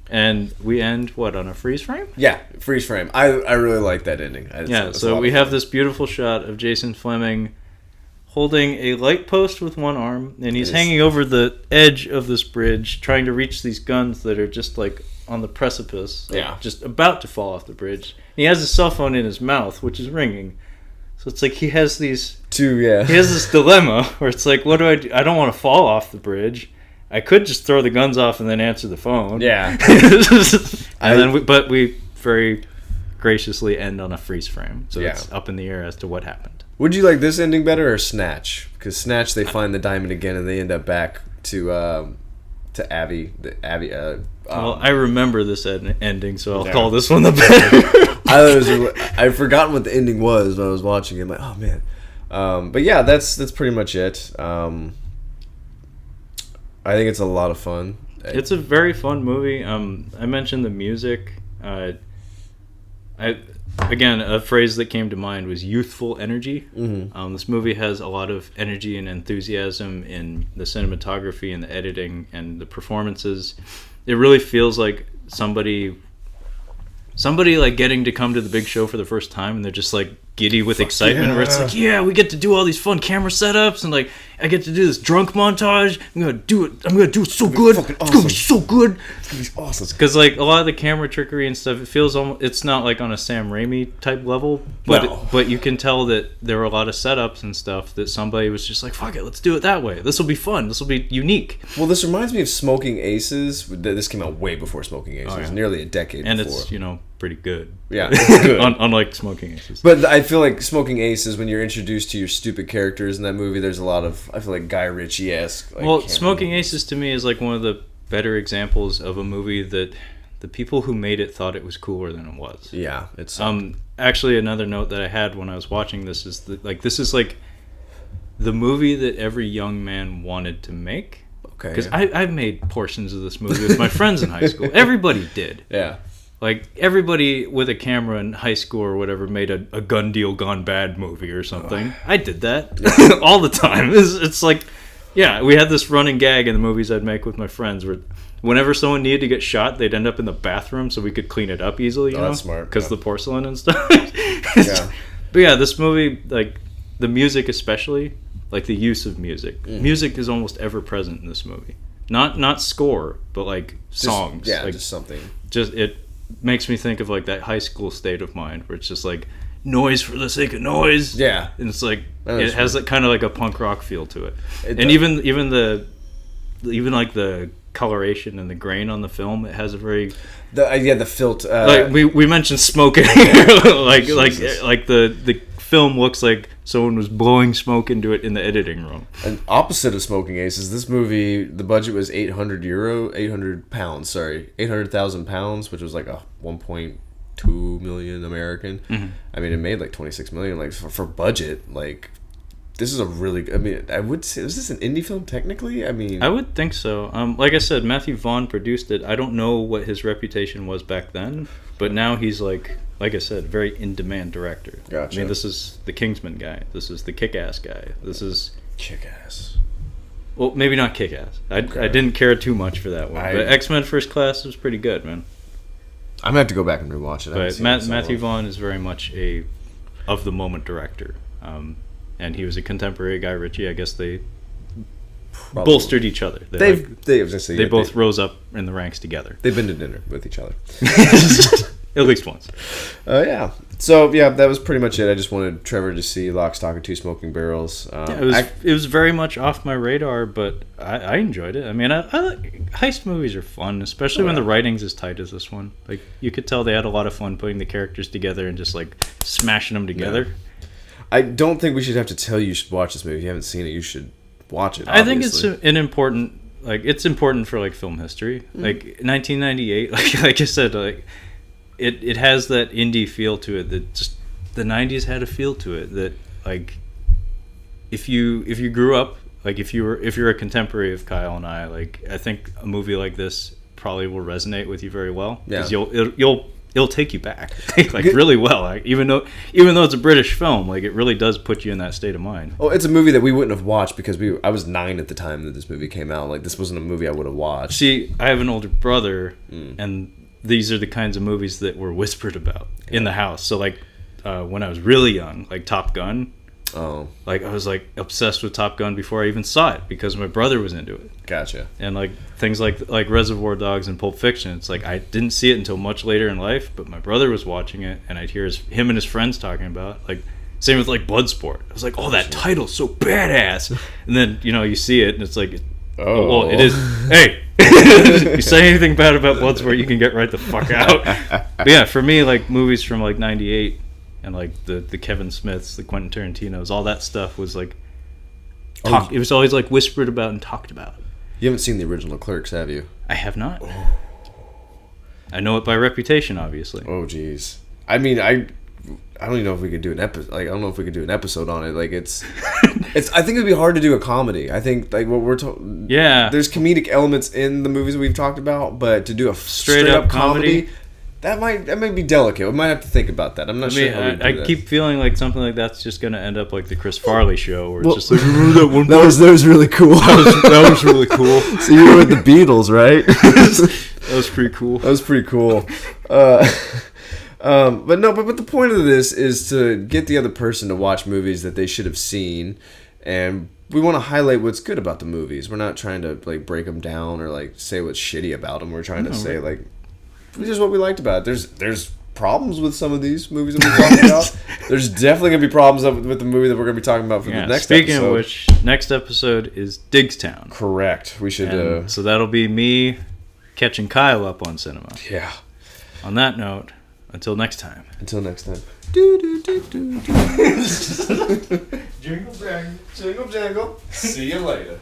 and we end on a freeze frame. Yeah, freeze frame. I really like that ending. So we have this beautiful shot of Jason Fleming holding a light post with one arm, and he's Yes. hanging over the edge of this bridge, trying to reach these guns that are just like on the precipice, like, Yeah. just about to fall off the bridge. He has his cell phone in his mouth, which is ringing. So it's like he has this dilemma where it's like, what do I do? I don't want to fall off the bridge. I could just throw the guns off and then answer the phone. Yeah. But we very graciously end on a freeze frame, so Yeah. it's up in the air as to what happened. Would you like this ending better or Snatch? Because Snatch, they find the diamond again and they end up back to Abby. Well, I remember this ending, so I'll Yeah. call this one the better. I'd forgotten what the ending was when I was watching it. I'm like, oh man. But yeah, that's pretty much it. I think it's a lot of fun. It's a very fun movie. I mentioned the music. Again, a phrase that came to mind was youthful energy. Mm-hmm. This movie has a lot of energy and enthusiasm in the cinematography and the editing and the performances. It really feels like somebody like getting to come to the big show for the first time, and they're just like giddy with excitement, yeah. where it's like, yeah, we get to do all these fun camera setups, and like I get to do this drunk montage. I'm gonna do it so good. fucking It's gonna be awesome. so good. It's awesome. Because like a lot of the camera trickery and stuff, it feels almost, it's not like on a Sam Raimi type level, but No. but you can tell that there were a lot of setups and stuff that somebody was just like, fuck it, let's do it that way. This will be fun. This will be unique. Well, this reminds me of Smoking Aces. This came out way before Smoking Aces, yeah. nearly a decade And before. it's pretty good. Yeah, it's good. Unlike Smoking Aces. But I feel like Smoking Aces, when you're introduced to your stupid characters in that movie, there's a lot of, I feel like Guy Ritchie-esque. Like, Well, camera Smoking movies. Aces to me is like one of the better examples of a movie that the people who made it thought it was cooler than it was. Yeah, it's Actually, another note that I had when I was watching this is that like this is like the movie that every young man wanted to make. okay. Because I've made portions of this movie with my friends in high school. Everybody did. Yeah. Like, everybody with a camera in high school or whatever made a gun deal gone bad movie or something. I did that all the time. It's like, yeah, we had this running gag in the movies I'd make with my friends where whenever someone needed to get shot, they'd end up in the bathroom so we could clean it up easily, you know? That's smart, Because yeah. the porcelain and stuff. Yeah. But yeah, this movie, like, the music especially, like the use of music. Music is almost ever present in this movie. Not score, but like songs. Yeah, like, just something. just it makes me think of like that high school state of mind where it's just like noise for the sake of noise. Yeah. And it's like That it is has that kind of like a punk rock feel to it. It And does. even like the coloration and the grain on the film, it has a very The filter. like we mentioned smoking like Jesus. like the film looks like someone was blowing smoke into it in the editing room. And opposite of Smoking Aces, this movie, the budget was £800,000, which was like a 1.2 million American. I mean, it made like 26 million. Like for budget, like this is a really. I mean, I would say, is this an indie film technically? I mean, I would think so. Like I said, Matthew Vaughn produced it. I don't know what his reputation was back then, but now he's like I said, very in-demand director. Gotcha. I mean, this is the Kingsman guy. This is the Kick-Ass guy. This is Kick-Ass. well, maybe not Kick-Ass. I didn't care too much for that one, but X-Men First Class was pretty good, man. I'm gonna have to go back and rewatch it. I haven't But seen it in so Matthew long. Vaughn is very much a of the moment director, and he was a contemporary Guy Ritchie. I guess they Probably. bolstered each other. I was gonna say, they both rose up in the ranks together. They've been to dinner with each other. At least once. Yeah. So yeah, that was pretty much it. I just wanted Trevor to see Lock, Stock, and Two Smoking Barrels. It was very much off my radar, but I enjoyed it. I mean, I like, heist movies are fun, especially when the writing's as tight as this one. Like, you could tell they had a lot of fun putting the characters together and just like smashing them together. I don't think we should have to tell you should watch this movie. If you haven't seen it, you should watch it. I think it's obviously. an important, like, it's important for like film history. Like 1998, like I said, like it has that indie feel to it that just the 90s had a feel to it that like if you grew up, like if you're a contemporary of Kyle and I, like I think a movie like this probably will resonate with you very well because it'll take you back like really well. Like, even though it's a British film, like it really does put you in that state of mind. Oh, it's a movie that we wouldn't have watched because I was 9 at the time that this movie came out. Like, this wasn't a movie I would have watched. See, I have an older brother, and these are the kinds of movies that were whispered about in the house. So, like, when I was really young, like Top Gun, Oh, Like, I was, like, obsessed with Top Gun before I even saw it because my brother was into it. gotcha. And, like, things like Reservoir Dogs and Pulp Fiction, it's like I didn't see it until much later in life, but my brother was watching it, and I'd hear him and his friends talking about it. Like, same with, like, Bloodsport. I was like, oh, that title's so badass. And then, you know, you see it, and it's like, oh, well, it is. Hey, you say anything bad about Bloodsport, you can get right the fuck out. But yeah, for me, like, movies from, like, 98 and, like, the Kevin Smiths, the Quentin Tarantinos, all that stuff was, like, it was always, like, whispered about and talked about. You haven't seen the original Clerks, have you? I have not. I know it by reputation, obviously. Oh, jeez. I mean, I don't even know if we could do an episode. Like, I don't know if we could do an episode on it. Like, it's. I think it'd be hard to do a comedy. I think like what we're talking. Yeah. There's comedic elements in the movies we've talked about, but to do a straight up comedy, that might be delicate. We might have to think about that. I'm not sure. How I keep feeling like something like that's just going to end up like the Chris Farley show, where it's just like, remember that one. That was really cool. that was really cool. So you were with the Beatles, right? That was pretty cool. That was pretty cool. But the point of this is to get the other person to watch movies that they should have seen, and we want to highlight what's good about the movies. We're not trying to like break them down or like say what's shitty about them. We're trying to say like, this is what we liked about it. There's problems with some of these movies that we're talking about. There's definitely gonna be problems with the movie that we're gonna be talking about for the next speaking episode. of which, next episode is Digstown. Correct. We should. So that'll be me catching Kyle up on cinema. Yeah. On that note, until next time. Until next time. Jingle jangle, jingle jangle. See you later.